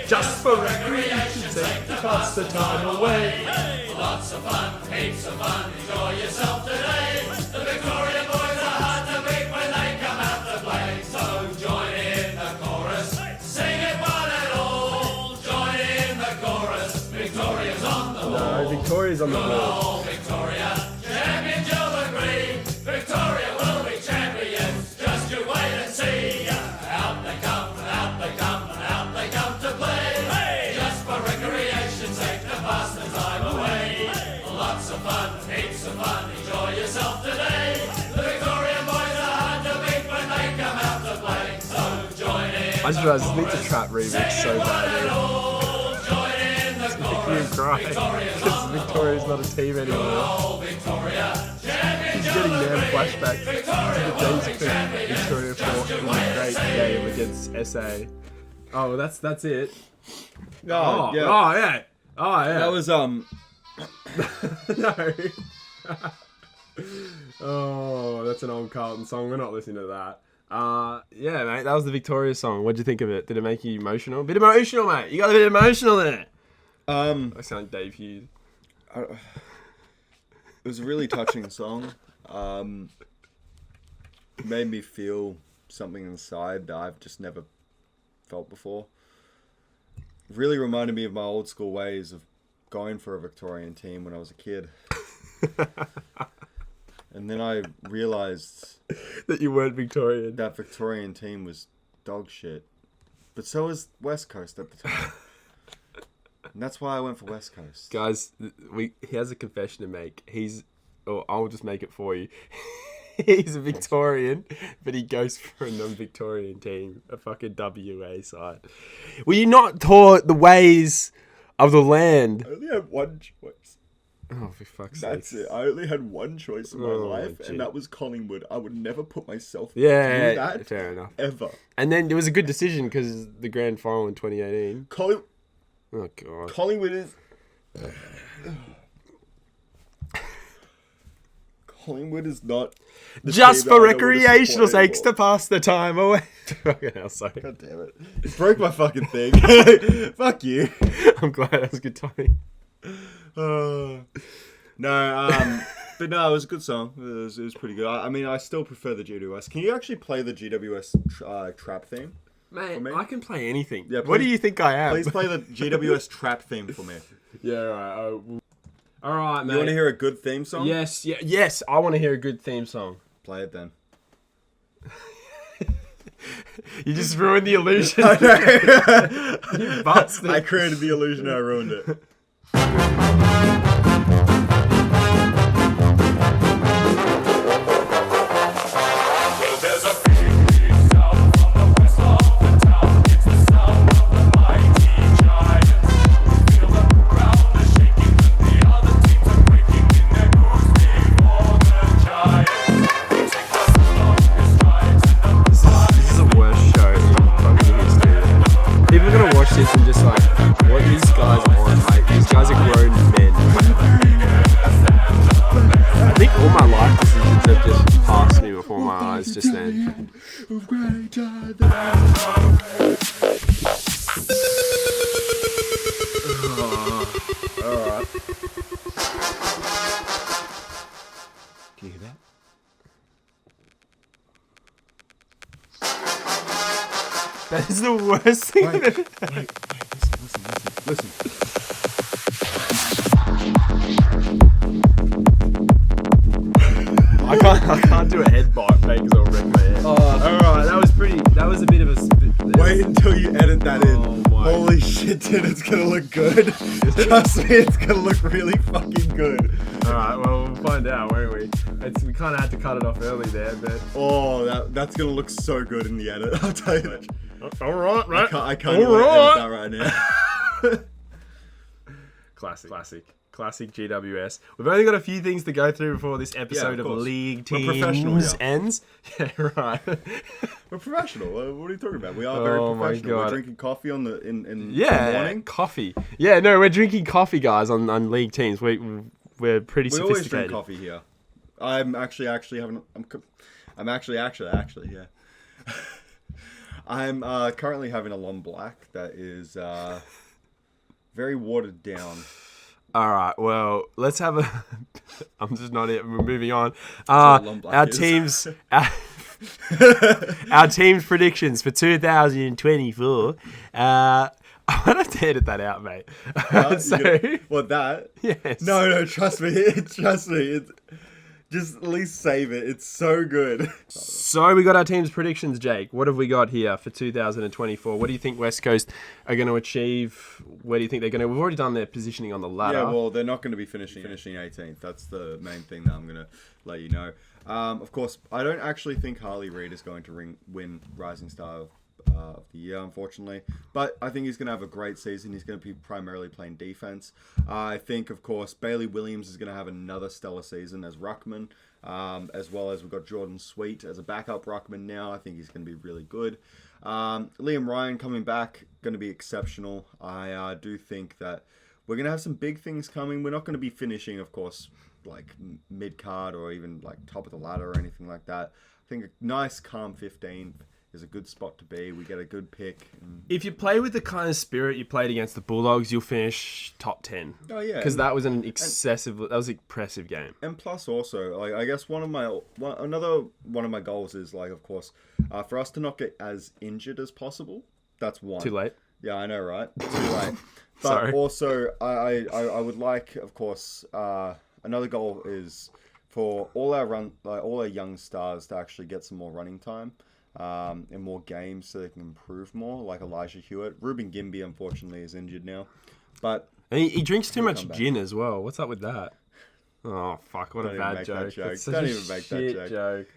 Just for recreation's sake, to pass the time away.
Lots of fun, heaps of fun, enjoy yourself today. The Victorian boys are hard to beat when they come out to play. So join in the chorus, sing it one and all. Join in the chorus, Victoria's on the wall.
No, Victoria's on the board.
Oh, Victoria, champions you'll agree. Victoria will be champions, just you wait and see. Out they come, out they come, out they come to play. Just for recreation's sake, to pass the time away. Lots of fun, heaps of fun, enjoy yourself today. The Victorian boys are hard to beat when they come out to play. So join in.
I just realised this needs a trap remix so badly.
Join in the chorus.
Cry because Victoria's not a team anymore.
Oh, Victoria, champions
He's getting damn flashbacks to the days of Victoria fought in the great game against SA. Oh, well, that's it.
Oh, yeah.
Oh yeah. Oh yeah.
That was
no. Oh, that's an old Carlton song. We're not listening to that. Yeah, mate, that was the Victoria song. What'd you think of it? Did it make you emotional? A bit emotional, mate. You got a bit emotional there. I sound like Dave Hughes.
It was a really touching song. Made me feel something inside that I've just never felt before. Really reminded me of my old school ways of going for a Victorian team when I was a kid. And then I realised
That you weren't Victorian.
that Victorian team was dog shit. But so was West Coast at the time. And that's why I went for West Coast.
Guys, he has a confession to make. I'll just make it for you. He's a Victorian, but he goes for a non-Victorian team, a fucking WA side. Were you not taught the ways of the land?
I only had one choice.
Oh, for fuck's sake.
That's it. I only had one choice in my life,
gee.
and that was Collingwood. I would never put myself
Yeah,
through that
fair enough.
ever.
And then it was a good decision because the grand final in 2018. Oh, God.
Collingwood is... Collingwood is not... the
Just
team
for
that I would've
recreational
supported
sakes
anymore.
to pass the time away. Fucking hell, sorry.
God damn it. You broke my fucking thing. Fuck you.
I'm glad that was good timing.
But no, it was a good song. It was pretty good. I mean, I still prefer the GWS. Can you actually play the GWS trap theme?
Mate,
me?
I can play anything.
Yeah,
what do
please-
you think I am?
Please play the GWS trap theme for me.
Yeah, right. All right, mate.
You want to hear a good theme song?
Yes, yes. I want to hear a good theme song.
Play it then.
You just ruined the illusion. You bastard.
I created the illusion. I ruined it.
There's a big sound from the west of the town. It's the sound of the mighty giants. Feel the ground is shaking and the other teams are breaking in their boots before the giants. Take the longest strides in the
This is the worst show in fucking history. People are gonna watch this and just like, what are these guys on? Like, these guys are grown men. I think all my life decisions have just passed me before my eyes just then.
Alright. Can you hear that?
That is the worst thing I've ever.
Listen.
I can't do a head bite, mate, because I'll wreck my head. Alright, that was a bit of a
Wait until you edit that in.
Oh my.
Holy shit, dude, it's gonna look good. Trust me, it's gonna look really fucking good.
Alright, well, we'll find out, won't we? We kind of had to cut it off early there, but...
Oh, that's gonna look so good in the edit, I'll tell you that.
Alright, right?
I can't even edit that right now.
Classic GWS. We've only got a few things to go through before this episode of
course.
League
We're professional
Teams
here.
ends. Yeah, right.
We're professional. What are you talking about? We are very
Oh my
professional.
God.
We're drinking coffee in the
Yeah,
morning.
coffee. Yeah, no, we're drinking coffee, guys, on League Teams. We're pretty
We always
sophisticated.
drink coffee here. I'm actually having. I'm actually yeah. I'm currently having a long black that is very watered down.
All right, well, let's have a... I'm just not it. We're moving on.
what long black
Our
is.
teams... Our team's predictions for 2024. I want to edit that out, mate.
What that?
Yes.
No, trust me. Trust me. Just at least save it. It's so good.
So we got our team's predictions, Jake. What have we got here for 2024? What do you think West Coast are going to achieve? Where do you think they're going to... We've already done their positioning on the ladder.
Yeah, well, they're not going to be finishing 18th. That's the main thing that I'm going to let you know. Of course, I don't actually think Harley Reid is going to win Rising Star of the Year, unfortunately. But I think he's going to have a great season. He's going to be primarily playing defense. I think, of course, Bailey Williams is going to have another stellar season as ruckman, as well as we've got Jordan Sweet as a backup ruckman now. I think he's going to be really good. Liam Ryan coming back, going to be exceptional. I do think that we're going to have some big things coming. We're not going to be finishing, of course, like mid-card or even like top of the ladder or anything like that. I think a nice, calm 15th is a good spot to be. We get a good pick.
If you play with the kind of spirit you played against the Bulldogs, you'll finish top 10.
Oh yeah,
Because that was an impressive game.
And plus also, like I guess another one of my goals is like, of course, for us to not get as injured as possible. That's one.
Too late.
Yeah, I know, right? Too late. But
Sorry.
also, I would like, of course, another goal is for all our young stars to actually get some more running time. In more games so they can improve more, like Elijah Hewitt. Ruben Gimby, unfortunately, is injured now. But
And he drinks too much
come back.
gin as well. What's up with that? Oh, fuck, what
Don't
a
even
bad
make
joke.
that joke.
It's such
Don't
a
even make that
shit
joke.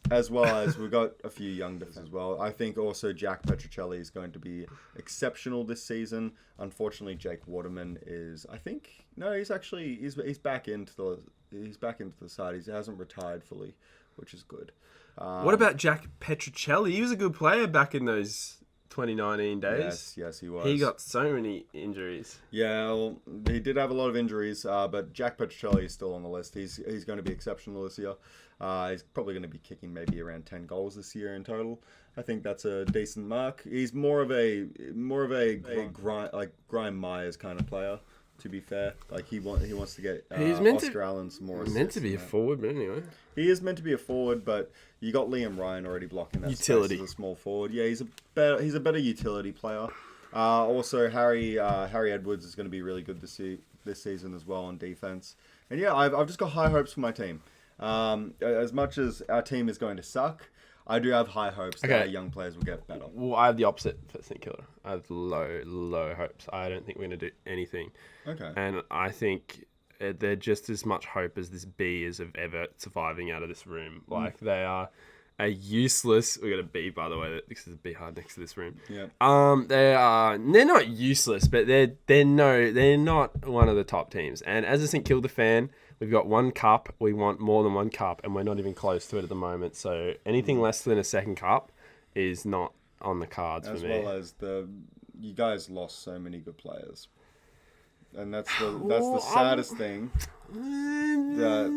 As well as we've got a few young guys as well. I think also Jack Petrocelli is going to be exceptional this season. Unfortunately, Jake Waterman is, he's back into the side. He hasn't retired fully, which is good.
What about Jack Petrocelli? He was a good player back in those 2019 days.
Yes, he was.
He got so many injuries.
Yeah, well, he did have a lot of injuries, but Jack Petrocelli is still on the list. He's going to be exceptional this year. He's probably going to be kicking maybe around 10 goals this year in total. I think that's a decent mark. He's more of a Grime Myers kind of player. To be fair, like he wants to get Oscar Allen some more assists.
Meant to be a forward, but anyway.
He is meant to be a forward, but you got Liam Ryan already blocking that
Utility.
space as a small forward. Yeah, he's a better utility player. Also, Harry Edwards is going to be really good this season as well on defense. And yeah, I've just got high hopes for my team. As much as our team is going to suck, I do have high hopes that our young players will get better.
Well, I have the opposite for St. Kilda. I have low hopes. I don't think we're going to do anything.
Okay.
And I think they're just as much hope as this B is of ever surviving out of this room. Like, they are a useless... We got a B, by the way. This is a B hard next to this room.
Yeah.
They're not useless, but they're not one of the top teams. And as a St. Kilda fan... We've got one cup. We want more than one cup, and we're not even close to it at the moment. So anything less than a second cup is not on the cards for me.
As well as you guys lost so many good players, and that's the saddest thing.
I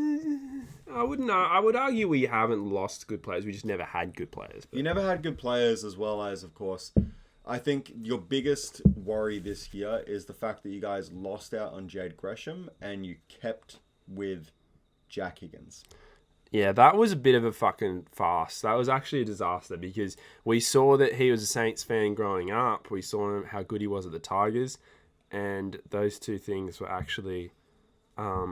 wouldn't know. I would argue we haven't lost good players. We just never had good players. But...
You never had good players, as well as, of course, I think your biggest worry this year is the fact that you guys lost out on Jade Gresham and you kept with Jack Higgins.
Yeah, that was a bit of a fucking farce. That was actually a disaster because we saw that he was a Saints fan growing up. We saw how good he was at the Tigers. And those two things were actually, a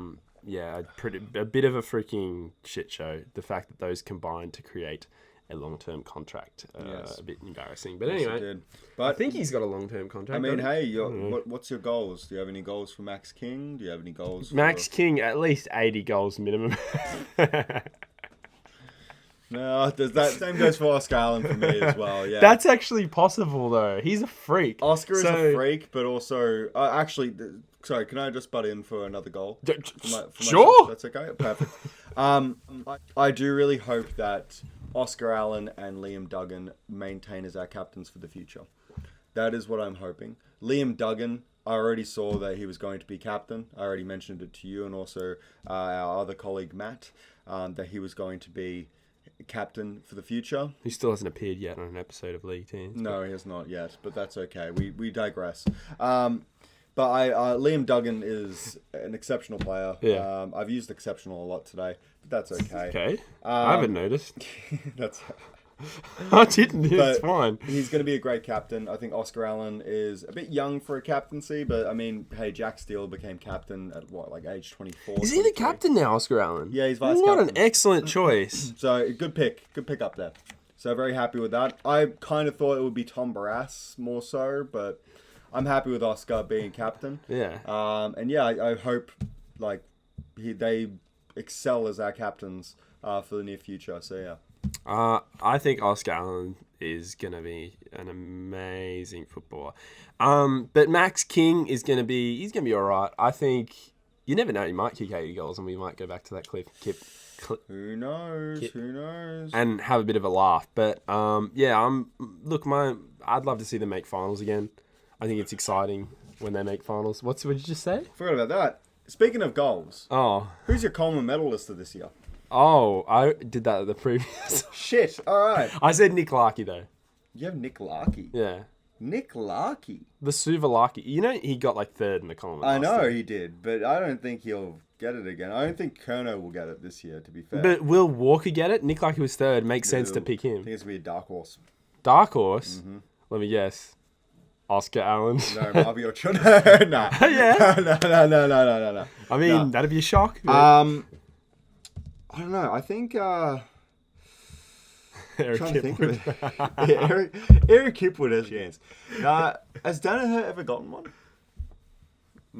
bit of a freaking shit show. The fact that those combined to create a long-term contract.
Yes.
A bit embarrassing, but
Yes, he
anyway,
did.
I
But
think he's got a long-term contract.
I mean,
doesn't he?
hey, what's your goals? Do you have any goals for Max King? Do you have any goals?
Max King, at least 80 goals minimum.
No, does that same goes for Oscar Allen for me as well. Yeah,
That's actually possible though. He's a freak.
Oscar is
So-
a freak, but also actually, sorry, can I just butt in for another goal? For
Sure.
myself? That's okay. Perfect. I do really hope that Oscar Allen and Liam Duggan maintain as our captains for the future. That is what I'm hoping. Liam Duggan, I already saw that he was going to be captain. I already mentioned it to you and also our other colleague Matt, that he was going to be captain for the future.
He still hasn't appeared yet on an episode of League Teams.
No, he has not yet, but that's okay. We digress. But Liam Duggan is an exceptional player.
Yeah.
I've used exceptional a lot today, but that's okay.
Okay. I haven't noticed.
That's
I didn't. It's
but
fine.
He's going to be a great captain. I think Oscar Allen is a bit young for a captaincy, but I mean, hey, Jack Steele became captain at what, like age 24?
Is he the
23?
captain now, Oscar Allen?
Yeah, he's vice
What
captain.
an excellent choice.
So good pick up there. So very happy with that. I kind of thought it would be Tom Barras more so, but I'm happy with Oscar being captain.
Yeah.
And yeah, I hope like they excel as our captains for the near future. So yeah.
I think Oscar Allen is going to be an amazing footballer. But Max King is going to be, he's going to be all right. I think, you never know, he might kick 80 goals and we might go back to that
Who knows?
Kip.
Who knows?
and have a bit of a laugh. But yeah, I'd love to see them make finals again. I think it's exciting when they make finals. What did you just say?
Forgot about that. Speaking of goals,
Oh,
who's your Coleman medalist of this year?
I did that at the previous.
Shit. All right.
I said Nick Larkey though.
You have Nick Larkey.
Yeah.
Nick Larkey.
The Suvalaki. You know, he got like third in the Coleman.
I
last
know
year.
he did, but I don't think he'll get it again. I don't think Kerno will get it this year, to be fair.
But will Walker get it? Nick Larkey was third. Makes sense to pick
I
him.
think it's going to be a dark horse.
Dark horse. Let me guess. Oscar Allen.
No, Marvy or Chun. No.
Yeah.
No.
I mean,
No.
that'd be a shock.
I don't know. I think
Eric
trying to think of
Kipwood.
it. Yeah, Eric Kipwood has a chance. Has Danaher ever gotten one?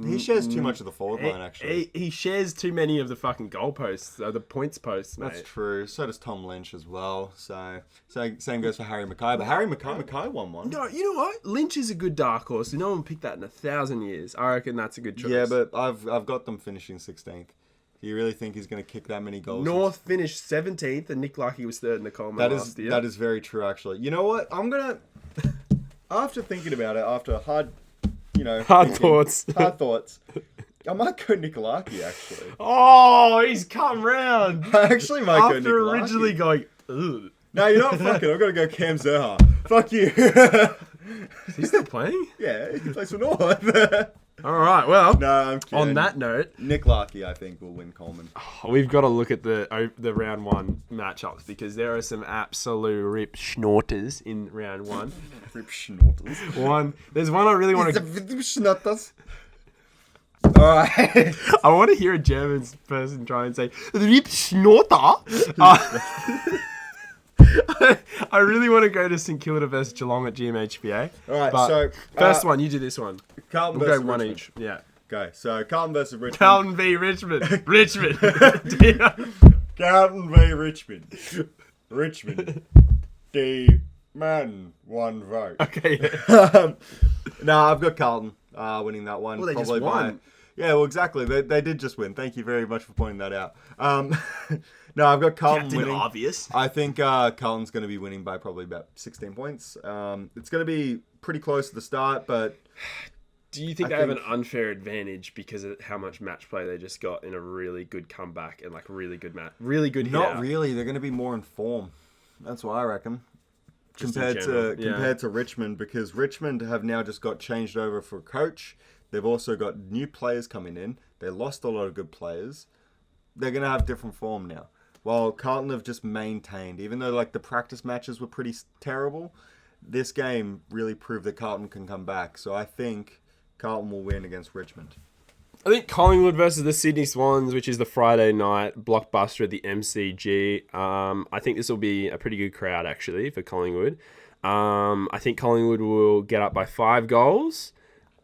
He shares too much of the forward line, actually.
He shares too many of the fucking goalposts, the points posts, mate.
That's true. So does Tom Lynch as well. So same goes for Harry Mackay. But Harry Mackay won one.
No, you know what? Lynch is a good dark horse. No one picked that in 1,000 years. I reckon that's a good choice.
Yeah, but I've got them finishing 16th. Do you really think he's going to kick that many goals?
North finished 17th, and Nick Larkey was third in the Coleman last year.
That is very true, actually. You know what? I'm gonna after thinking about it, after hard
thoughts.
hard thoughts, I might go Nick Larkey, actually.
Oh, he's come round.
I actually might go Nick
After
Larkey.
originally going, ugh.
No, you're not fucking. I'm gonna go Cam Zerha. Fuck you.
Is he still playing?
Yeah, he plays for North.
All right, well,
No, I'm kidding.
on that note,
Nick Larkey, I think, will win Coleman.
we've got to look at the round one matchups because there are some absolute rip schnorters in round one.
Rip schnortels.
There's one I really want to.
Schnotters. All right.
I want to hear a German person try and say rip schnorter. I really want to go to St Kilda versus Geelong at GMHBA.
All right,
But
so
first one, you do this one.
Carlton
We'll
versus
go one
Richmond.
each. Yeah.
Okay, so Carlton versus Richmond.
Carlton v Richmond. Richmond.
Carlton v Richmond. Richmond. D. Man, one vote.
Okay. Yeah.
No, I've got Carlton winning that one.
Well, they just
probably
won.
Yeah, well, exactly. They did just win. Thank you very much for pointing that out. No, I've got Carlton
Captain
winning.
Obvious.
I think Carlton's going to be winning by probably about 16 points. It's going to be pretty close at the start, but
Do you think
I
they have an
think-
unfair advantage because of how much match play they just got in a really good comeback and like really good really good hit
not
out?
really. They're going to be more in form. That's what I reckon.
Just in
Compared
general,
to
yeah.
compared to Richmond, because Richmond have now just got changed over for a coach. They've also got new players coming in. They lost a lot of good players. They're going to have different form now. While Carlton have just maintained, even though like the practice matches were pretty terrible, this game really proved that Carlton can come back. So I think Carlton will win against Richmond.
I think Collingwood versus the Sydney Swans, which is the Friday night blockbuster at the MCG. I think this will be a pretty good crowd, actually, for Collingwood. I think Collingwood will get up by 5 goals.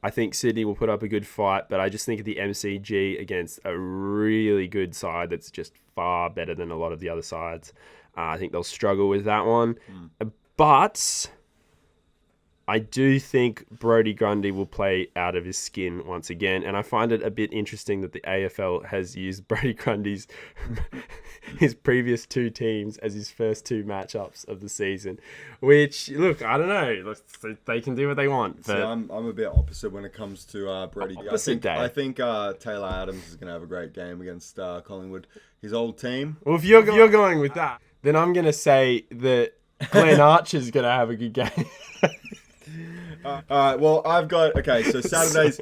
I think Sydney will put up a good fight, but I just think at the MCG against a really good side that's just far better than a lot of the other sides, I think they'll struggle with that one. But I do think Brodie Grundy will play out of his skin once again, and I find it a bit interesting that the AFL has used Brodie Grundy's his previous 2 teams as his first 2 matchups of the season. Which, look, I don't know, they can do what they want. But
See, I'm a bit opposite when it comes to Brodie. I think Taylor Adams is going to have a great game against Collingwood. His old team.
Well, if you're going with that, then I'm going to say that Glenn Archer's going to have a good game.
All right. Well, I've got so Saturday's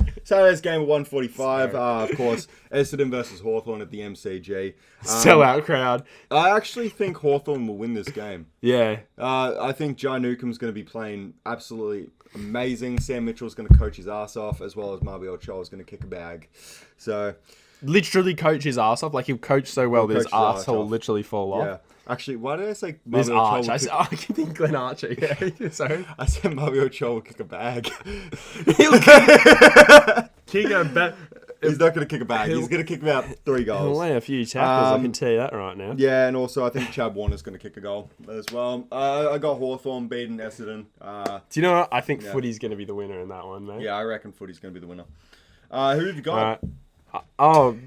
game at 1:45. Of course, Essendon versus Hawthorn at the MCG.
Sellout crowd.
I actually think Hawthorn will win this game.
Yeah.
I think Jai Newcomb's going to be playing absolutely amazing. Sam Mitchell's going to coach his ass off, as well as Marby Ochoa is going to kick a bag. So,
literally coach his ass off. Like, he'll coach so well that his ass will literally fall off.
Yeah. Actually, why did I say
There's
Marby
Arch.
Ochoa?
I can think Glenn Archer. Yeah. Sorry.
I said Marby Ochoa will kick a bag.
He'll kick a bag.
He's not going to kick a bag. He's going to kick about 3 goals.
He'll lay a few tackles, I can tell you that right now.
Yeah, and also I think Chad Warner's going to kick a goal as well. I got Hawthorn beating Essendon.
Do you know what? I think Footy's going to be the winner in that one, mate.
Yeah, I reckon Footy's going to be the winner. Who have you got?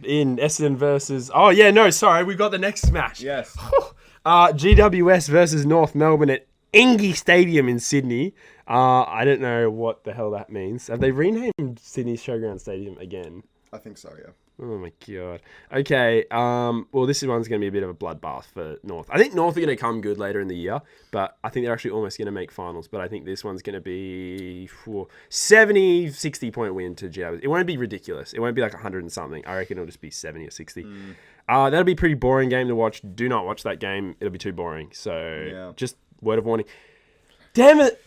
In Essendon versus... Oh, yeah, no, sorry. We've got the next match.
Yes.
GWS versus North Melbourne at Engie Stadium in Sydney. I don't know what the hell that means. Have they renamed Sydney Showground Stadium again?
I think so, yeah.
Oh my god. Okay. Well, this one's going to be a bit of a bloodbath for North. I think North are going to come good later in the year, but I think they're actually almost going to make finals. But I think this one's going to be 70, 60 point win to GWS. It won't be ridiculous. It won't be like 100 and something. I reckon it'll just be 70 or 60. That'll be a pretty boring game to watch. Do not watch that game. It'll be too boring. So just word of warning. Damn it.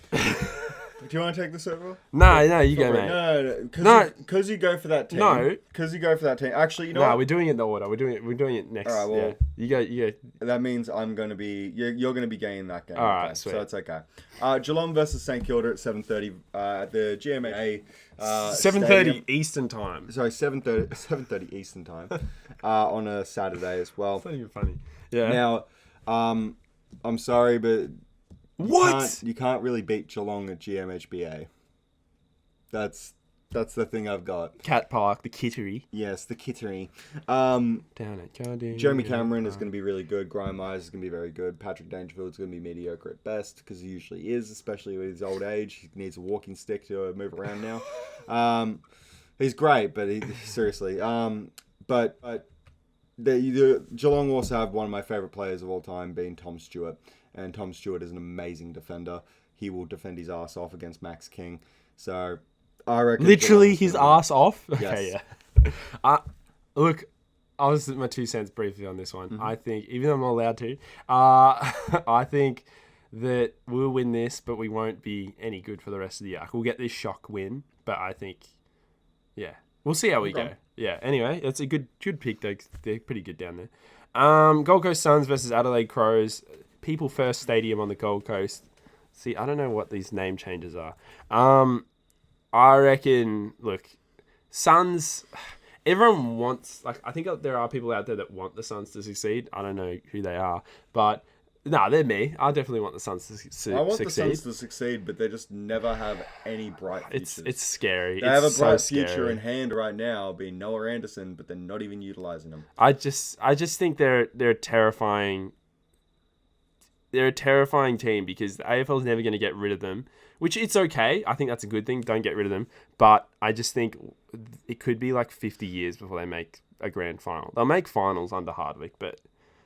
Do you want to take this over?
No, you go, mate.
No, because you go for that team.
No.
Because you go for that team. Actually, you know what?
we're doing it in the order. We're doing it next.
All right, well,
yeah. You go.
That means I'm going to be... You're going to be gaining that game.
All right, sweet.
So it's okay. Geelong versus St Kilda at 7:30 at the GMA
7:30 Eastern time.
Sorry, 7:30 Eastern time on a Saturday as well.
That's not even funny. Yeah.
Now, I'm sorry, but... You can't really beat Geelong at GMHBA. That's the thing I've got.
Cat Park, the Kittery.
Yes, the Kittery.
Down at Jardine.
Jeremy Cameron is going to be really good. Graham Myers is going to be very good. Patrick Dangerfield is going to be mediocre at best, because he usually is, especially with his old age. He needs a walking stick to move around now. He's great, but seriously. But Geelong also have one of my favourite players of all time, being Tom Stewart. And Tom Stewart is an amazing defender. He will defend his ass off against Max King. So, I reckon...
Literally his ass off? Okay,
Yes.
yeah. Look, I'll just my 2 cents briefly on this one. I think, even though I'm not allowed to, I think that we'll win this, but we won't be any good for the rest of the year. We'll get this shock win, but I think, yeah. We'll see how we go. Yeah, anyway, it's a good pick, though. They're pretty good down there. Gold Coast Suns versus Adelaide Crows. People First Stadium on the Gold Coast. See, I don't know what these name changes are. I reckon, look, Suns, everyone wants, like, I think there are people out there that want the Suns to succeed. I don't know who they are, but no, they're me. I definitely want the Suns to succeed.
I want the Suns to succeed, but they just never have any bright futures.
It's scary.
They have a bright future in hand right now, being Noah Anderson, but they're not even utilizing them.
I just think they're terrifying. They're a terrifying team because the AFL is never going to get rid of them, which it's okay. I think that's a good thing. Don't get rid of them. But I just think it could be like 50 years before they make a grand final. They'll make finals under Hardwick, but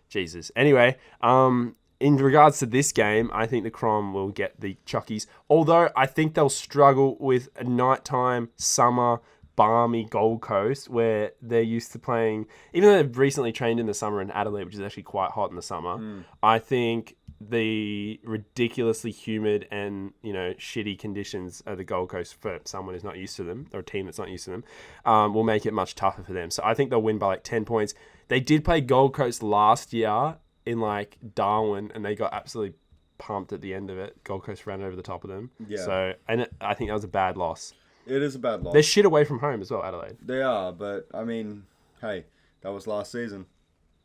Jesus. Anyway, in regards to this game, I think the Crom will get the Chockies. Although I think they'll struggle with a nighttime, summer, balmy Gold Coast where they're used to playing, even though they've recently trained in the summer in Adelaide, which is actually quite hot in the summer. I think the ridiculously humid and shitty conditions of the Gold Coast for someone who's not used to them, or a team that's not used to them, will make it much tougher for them. So I think they'll win by like 10 points. They did play Gold Coast last year in like Darwin, and they got absolutely pumped at the end of it. Gold Coast ran over the top of them.
Yeah.
So I think that was a bad loss.
It is a bad loss.
They're shit away from home as well, Adelaide.
They are, but I mean, hey, that was last season.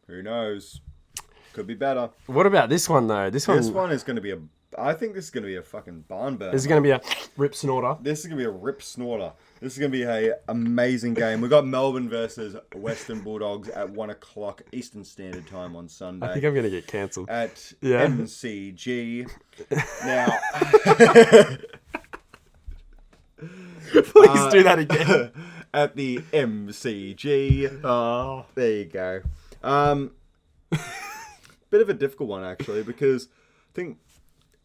Who knows? Could be better.
What about this one though? This one
is going to be I think this is going to be a fucking barn burner.
This is going to be a rip snorter.
This is going to be a rip snorter. This is going to be a amazing game. We've got Melbourne versus Western Bulldogs at 1 o'clock Eastern Standard Time on Sunday.
I think I'm going to get cancelled.
At MCG. Now...
Please do that again.
At the MCG.
Oh.
There you go. Bit of a difficult one, actually, because I think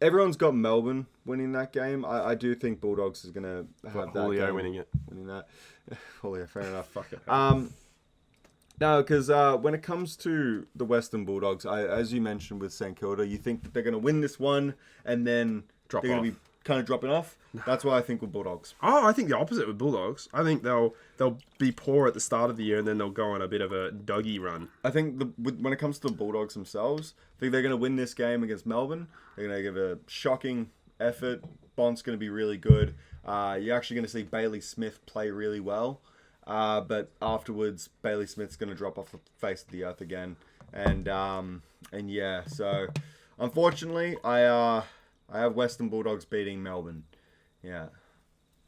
everyone's got Melbourne winning that game. I do think Bulldogs is going to have that
Julio
game
winning it.
Winning that. Julio, fair enough. Fuck it. No, because when it comes to the Western Bulldogs, as you mentioned with St Kilda, you think that they're going to win this one and then
Drop
they're
off.
going to be kind of dropping off. That's why I think with Bulldogs.
Oh, I think the opposite with Bulldogs. I think they'll be poor at the start of the year and then they'll go on a bit of a doggy run.
I think when it comes to the Bulldogs themselves, I think they're going to win this game against Melbourne. They're going to give a shocking effort. Bond's going to be really good. You're actually going to see Bailey Smith play really well. But afterwards, Bailey Smith's going to drop off the face of the earth again. And yeah, so unfortunately, I have Western Bulldogs beating Melbourne. Yeah.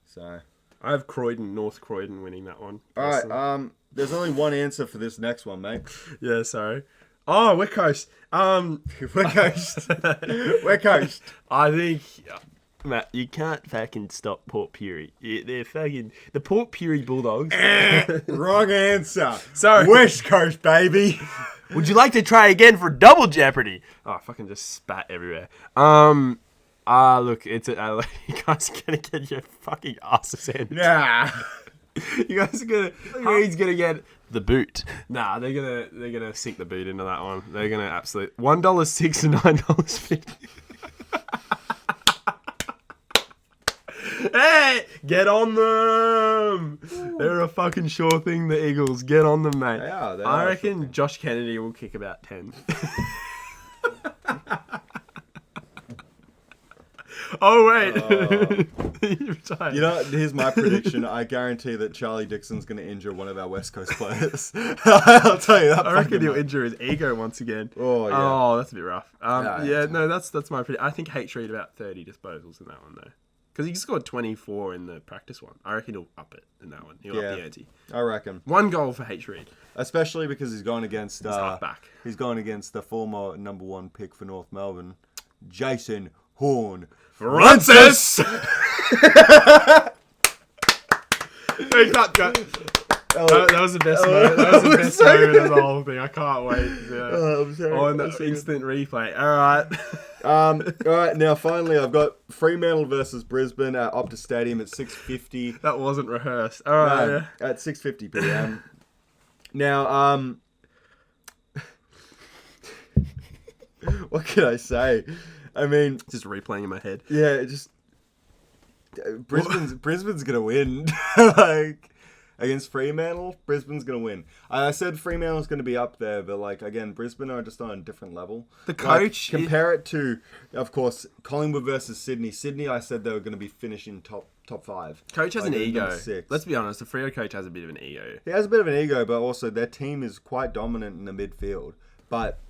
So
I have North Croydon winning that one.
all right. There's only one answer for this next one, mate.
Yeah, sorry. Oh, West Coast.
We're coached. We're coached.
I think, Matt, you can't fucking stop Port Pirie. They're fucking the Port Pirie Bulldogs.
Wrong answer.
Sorry.
West Coast, baby.
Would you like to try again for double jeopardy? Oh, I fucking just spat everywhere. Look, it's Adelaide. You guys are gonna get your fucking asses handed.
Nah.
You guys are gonna. He's gonna get the boot. Nah, they're gonna sink the boot into that one. They're gonna absolutely $1.06 and $9.50. Hey, get on them! They're a fucking sure thing. The Eagles, get on them, mate.
They are
I
a
reckon
sure
Josh Kennedy will kick about 10. Oh wait, he retired.
You know, here's my prediction. I guarantee that Charlie Dixon's going to injure one of our West Coast players. I'll tell you that.
I reckon he'll injure his ego once again.
Oh, yeah.
Oh, that's a bit rough.
Yeah,
No, that's my prediction. I think H Reid about 30 disposals in that one though, because he scored 24 in the practice one. I reckon he'll up it in that one. He'll up the ante.
I reckon.
1 goal for H Reid.
Especially because he's going against
halfback.
He's going against the former number 1 pick for North Melbourne, Jason Horn.
Francis! Hey, cut. That was the best moment. That was the best moment of the whole thing. I can't wait. Yeah.
I'm sorry.
On that instant replay. All right.
All right, now finally I've got Fremantle versus Brisbane at Optus Stadium at 6:50.
That wasn't rehearsed. All right.
No, at 6:50 p.m. Now, what can I say? I mean,
Just replaying in my head.
yeah, it just Brisbane's gonna win. Like against Fremantle, Brisbane's gonna win. I said Fremantle's gonna be up there, but like again, Brisbane are just on a different level.
The coach
compare it to, of course, Collingwood versus Sydney. Sydney, I said they were gonna be finishing top 5.
Coach has an
Like,
ego.
number 6.
Let's be honest. The Freo coach has a bit of an ego.
He has a bit of an ego, but also their team is quite dominant in the midfield. But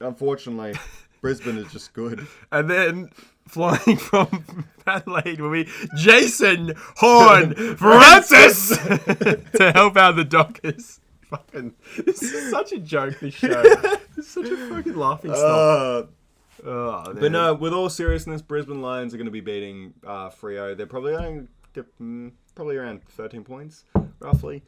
unfortunately, Brisbane is just good.
And then flying from Adelaide will be Jason Horn Francis to help out the Dockers. Fucking, this is such a joke. This show. It's such a fucking laughing stock. Oh,
But no, with all seriousness, Brisbane Lions are going to be beating Freo. They're probably going to get probably around 13 points, roughly.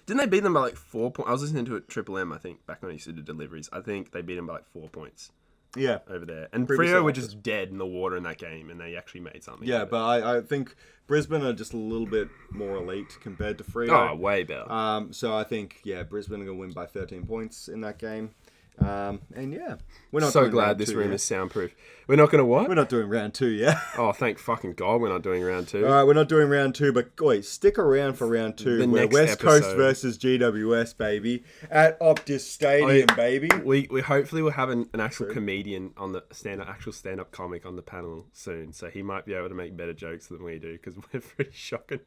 Didn't they beat them by like 4 points? I was listening to it Triple M, I think, back when I used to do deliveries. I think they beat them by like 4 points
Yeah.
over there. And
Previously
Freo were
office.
just dead in the water in that game, and they actually made something.
Yeah,
of it.
but I think Brisbane are just a little bit more elite compared to Freo.
Oh, way better.
So I think, yeah, Brisbane are going to win by 13 points in that game. And yeah, we're not
So
doing
glad
round
this
two
room
yet.
is soundproof. We're not going to what?
We're not doing round 2 yet.
Oh, thank fucking God we're not doing round 2.
All right, we're not doing round 2, but wait, stick around for round 2.
The
We're
next
West Coast
episode.
versus GWS, baby, at Optus Stadium, baby.
We hopefully will have an actual comedian on the actual stand-up comic on the panel soon, so he might be able to make better jokes than we do because we're pretty shocking.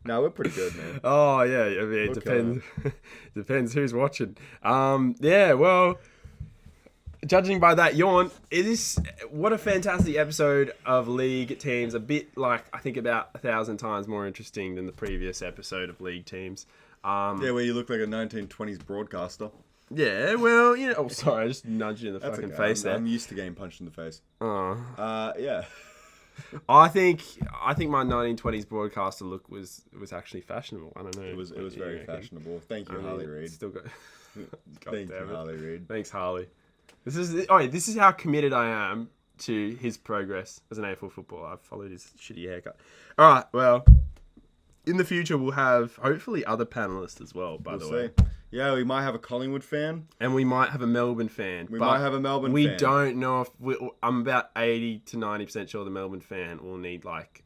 No, we're pretty good, man.
Oh yeah, I mean, it depends. Depends who's watching. Yeah, well, judging by that yawn, it is what a fantastic episode of League Teams. A bit like I think about 1,000 times more interesting than the previous episode of League Teams.
Yeah, where you look like a 1920s broadcaster.
Yeah, well, you know. Oh, sorry, I just nudged you in the
That's
fucking
okay.
face there.
I'm used to getting punched in the face.
Oh.
Yeah.
I think my 1920s broadcaster look was actually fashionable. I don't know.
It was very fashionable. Thank you, Harley Reid.
Still got.
Thank you, Harley Reid.
Thanks, Harley. This is how committed I am to his progress as an AFL footballer. I've followed his shitty haircut. All right, well, in the future we'll have hopefully other panelists as well. By the way,
yeah, we might have a Collingwood fan.
and we might have a Melbourne fan.
We might have a Melbourne
We
fan.
don't know if I'm about 80 to 90% sure the Melbourne fan will need like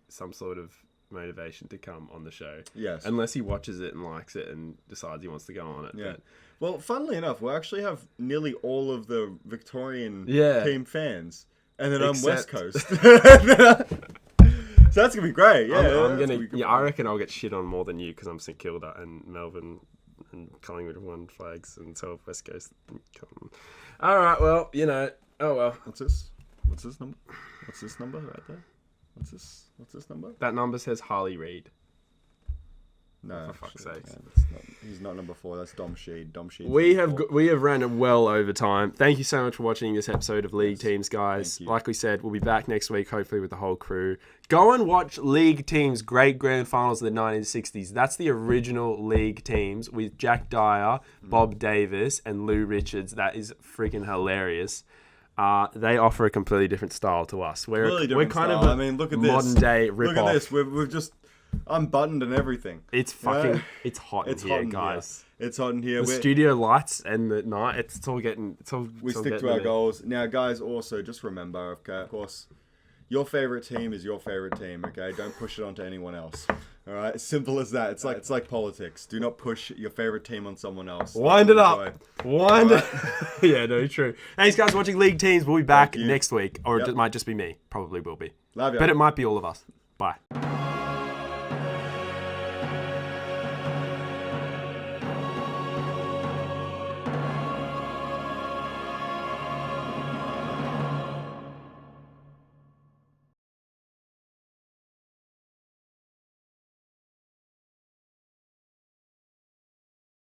some sort of motivation to come on the show.
Yes.
Unless he watches it and likes it and decides he wants to go on it.
Yeah.
But
Well, funnily enough, we actually have nearly all of the Victorian
Yeah.
team fans, and then I'm West
Except-
Coast. So that's gonna be great. Yeah,
I'm
that's
gonna.
be good
Yeah,
fun.
I reckon I'll get shit on more than you because I'm St Kilda and Melbourne and Collingwood have won flags and so have West Coast. All right, well, you know. Oh well,
What's this? What's this number? What's this number right there? What's this number?
that number says Harley Reid.
No,
For fuck's
actually,
sakes.
no, that's not, he's not number 4. That's Dom Sheed. Dom Sheed.
We have ran well over time. Thank you so much for watching this episode of League Teams, guys.
thank you.
Like we said, we'll be back next week, hopefully with the whole crew. Go and watch League Teams Great Grand Finals of the 1960s. That's the original League Teams with Jack Dyer, Bob Davis, and Lou Richards. That is freaking hilarious. They offer a completely different style to us.
Really different
we're kind
style.
of a
I mean, look at this.
modern day rip
Look at
off.
this. We've just unbuttoned and everything.
It's fucking. It's hot in
It's
here,
hot in
guys.
here. It's hot in here.
The
We're-
studio lights and the night. It's all getting.
We stick to our goals. Now, guys, also just remember, okay, of course, your favorite team is your favorite team. Okay, don't push it onto anyone else. All right, simple as that. It's like politics. Do not push your favorite team on someone else.
Wind it up.
Enjoy.
Wind it. Yeah, no, true. Thanks, guys, for watching League Teams. We'll be back
you.
next week, or
Yep.
it might just be me. Probably will be.
Love ya.
But it might be all of us. Bye.